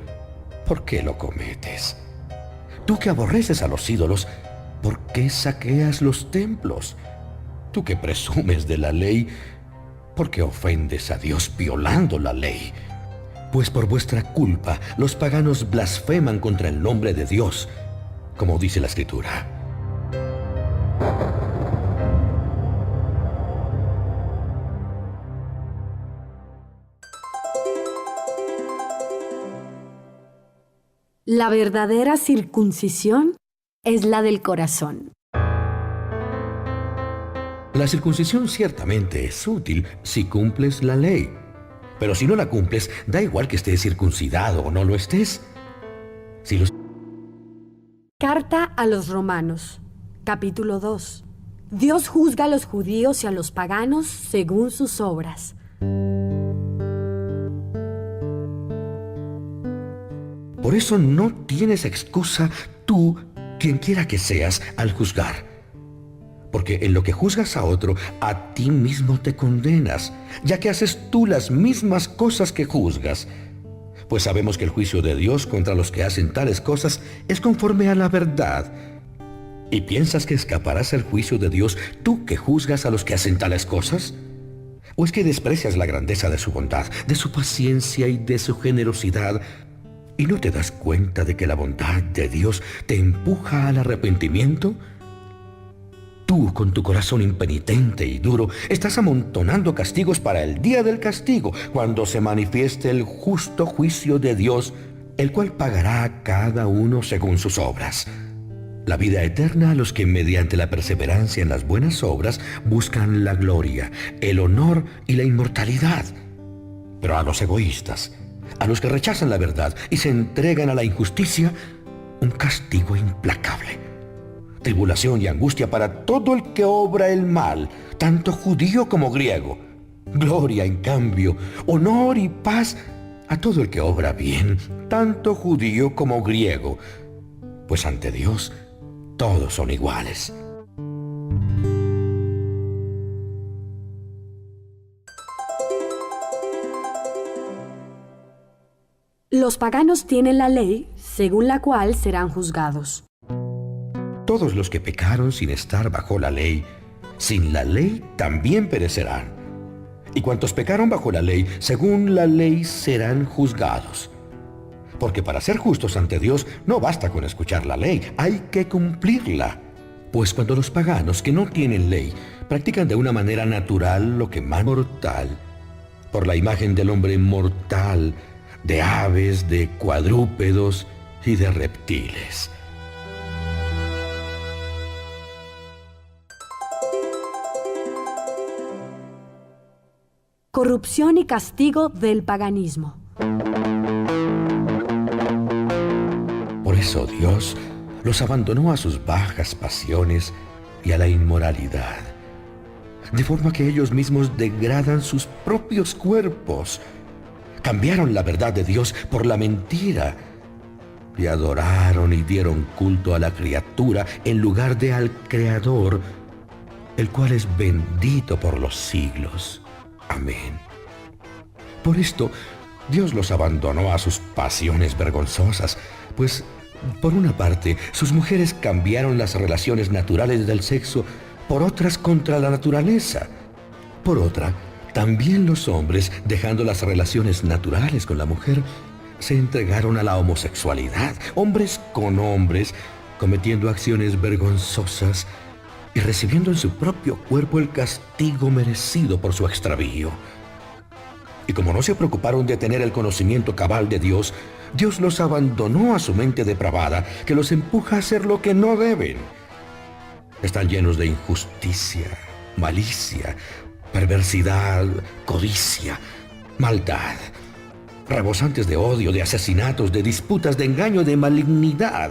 S2: ¿por qué lo cometes? Tú que aborreces a los ídolos, ¿por qué saqueas los templos? Tú que presumes de la ley, ¿por qué ofendes a Dios violando la ley? Pues por vuestra culpa los paganos blasfeman contra el nombre de Dios, como dice la Escritura.
S1: La verdadera circuncisión es la del corazón.
S2: La circuncisión ciertamente es útil si cumples la ley. Pero si no la cumples, da igual que estés circuncidado o no lo estés. Si los...
S1: Carta a los Romanos, Capítulo 2. Dios juzga a los judíos y a los paganos según sus obras.
S2: Por eso no tienes excusa tú, quien quiera que seas, al juzgar. Porque en lo que juzgas a otro, a ti mismo te condenas, ya que haces tú las mismas cosas que juzgas. Pues sabemos que el juicio de Dios contra los que hacen tales cosas es conforme a la verdad. ¿Y piensas que escaparás al juicio de Dios tú que juzgas a los que hacen tales cosas? ¿O es que desprecias la grandeza de su bondad, de su paciencia y de su generosidad, y no te das cuenta de que la bondad de Dios te empuja al arrepentimiento? Tú, con tu corazón impenitente y duro, estás amontonando castigos para el día del castigo, cuando se manifieste el justo juicio de Dios, el cual pagará a cada uno según sus obras. La vida eterna a los que mediante la perseverancia en las buenas obras buscan la gloria, el honor y la inmortalidad. Pero a los egoístas, a los que rechazan la verdad y se entregan a la injusticia, un castigo implacable. Tribulación y angustia para todo el que obra el mal, tanto judío como griego. Gloria, en cambio, honor y paz a todo el que obra bien, tanto judío como griego, pues ante Dios todos son iguales.
S1: Los paganos tienen la ley, según la cual serán juzgados.
S2: Todos los que pecaron sin estar bajo la ley, sin la ley también perecerán. Y cuantos pecaron bajo la ley, según la ley serán juzgados. Porque para ser justos ante Dios no basta con escuchar la ley, hay que cumplirla. Pues cuando los paganos que no tienen ley practican de una manera natural lo que más mortal, por la imagen del hombre mortal, de aves, de cuadrúpedos y de reptiles.
S1: Corrupción y castigo del paganismo.
S2: Por eso Dios los abandonó a sus bajas pasiones y a la inmoralidad, de forma que ellos mismos degradan sus propios cuerpos. Cambiaron la verdad de Dios por la mentira y adoraron y dieron culto a la criatura en lugar de al Creador, el cual es bendito por los siglos. Amén. Por esto, Dios los abandonó a sus pasiones vergonzosas, pues, por una parte, sus mujeres cambiaron las relaciones naturales del sexo por otras contra la naturaleza. Por otra, también los hombres, dejando las relaciones naturales con la mujer, se entregaron a la homosexualidad, hombres con hombres, cometiendo acciones vergonzosas y recibiendo en su propio cuerpo el castigo merecido por su extravío. Y como no se preocuparon de tener el conocimiento cabal de Dios, Dios los abandonó a su mente depravada, que los empuja a hacer lo que no deben. Están llenos de injusticia, malicia, perversidad, codicia, maldad, rebosantes de odio, de asesinatos, de disputas, de engaño, de malignidad,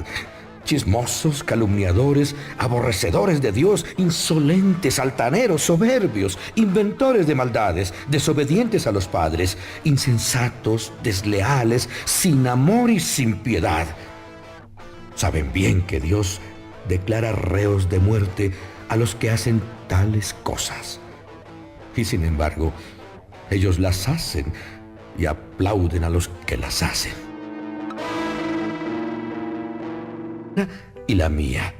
S2: chismosos, calumniadores, aborrecedores de Dios, insolentes, altaneros, soberbios, inventores de maldades, desobedientes a los padres, insensatos, desleales, sin amor y sin piedad. Saben bien que Dios declara reos de muerte a los que hacen tales cosas. Y sin embargo, ellos las hacen y aplauden a los que las hacen. Y la mía.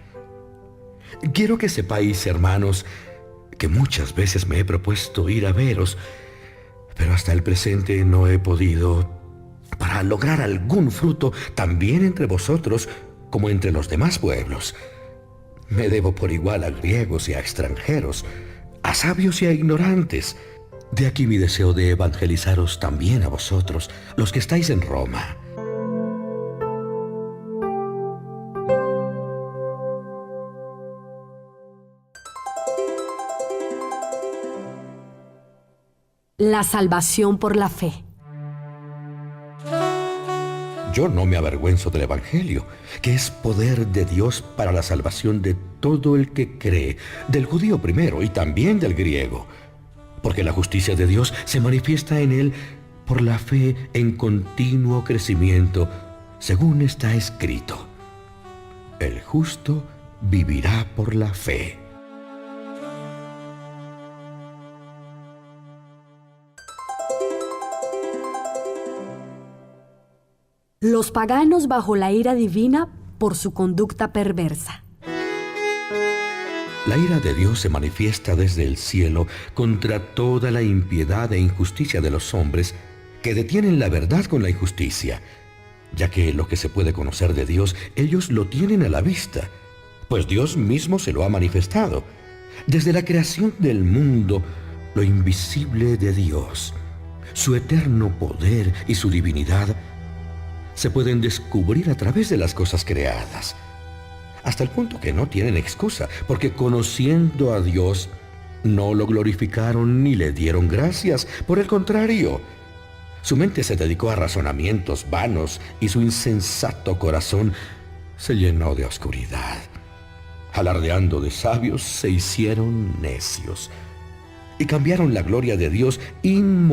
S2: Quiero que sepáis, hermanos, que muchas veces me he propuesto ir a veros, pero hasta el presente no he podido, para lograr algún fruto también entre vosotros como entre los demás pueblos. Me debo por igual a griegos y a extranjeros, a sabios y a ignorantes. De aquí mi deseo de evangelizaros también a vosotros, los que estáis en Roma.
S1: La salvación por la fe.
S2: Yo no me avergüenzo del Evangelio, que es poder de Dios para la salvación de todo el que cree, del judío primero y también del griego, porque la justicia de Dios se manifiesta en él por la fe en continuo crecimiento, según está escrito: el justo vivirá por la fe.
S1: Los paganos bajo la ira divina por su conducta perversa.
S2: La ira de Dios se manifiesta desde el cielo contra toda la impiedad e injusticia de los hombres que detienen la verdad con la injusticia, ya que lo que se puede conocer de Dios, ellos lo tienen a la vista, pues Dios mismo se lo ha manifestado. Desde la creación del mundo, lo invisible de Dios, su eterno poder y su divinidad, se pueden descubrir a través de las cosas creadas, hasta el punto que no tienen excusa, porque conociendo a Dios, no lo glorificaron ni le dieron gracias. Por el contrario, su mente se dedicó a razonamientos vanos y su insensato corazón se llenó de oscuridad. Alardeando de sabios, se hicieron necios y cambiaron la gloria de Dios inmortal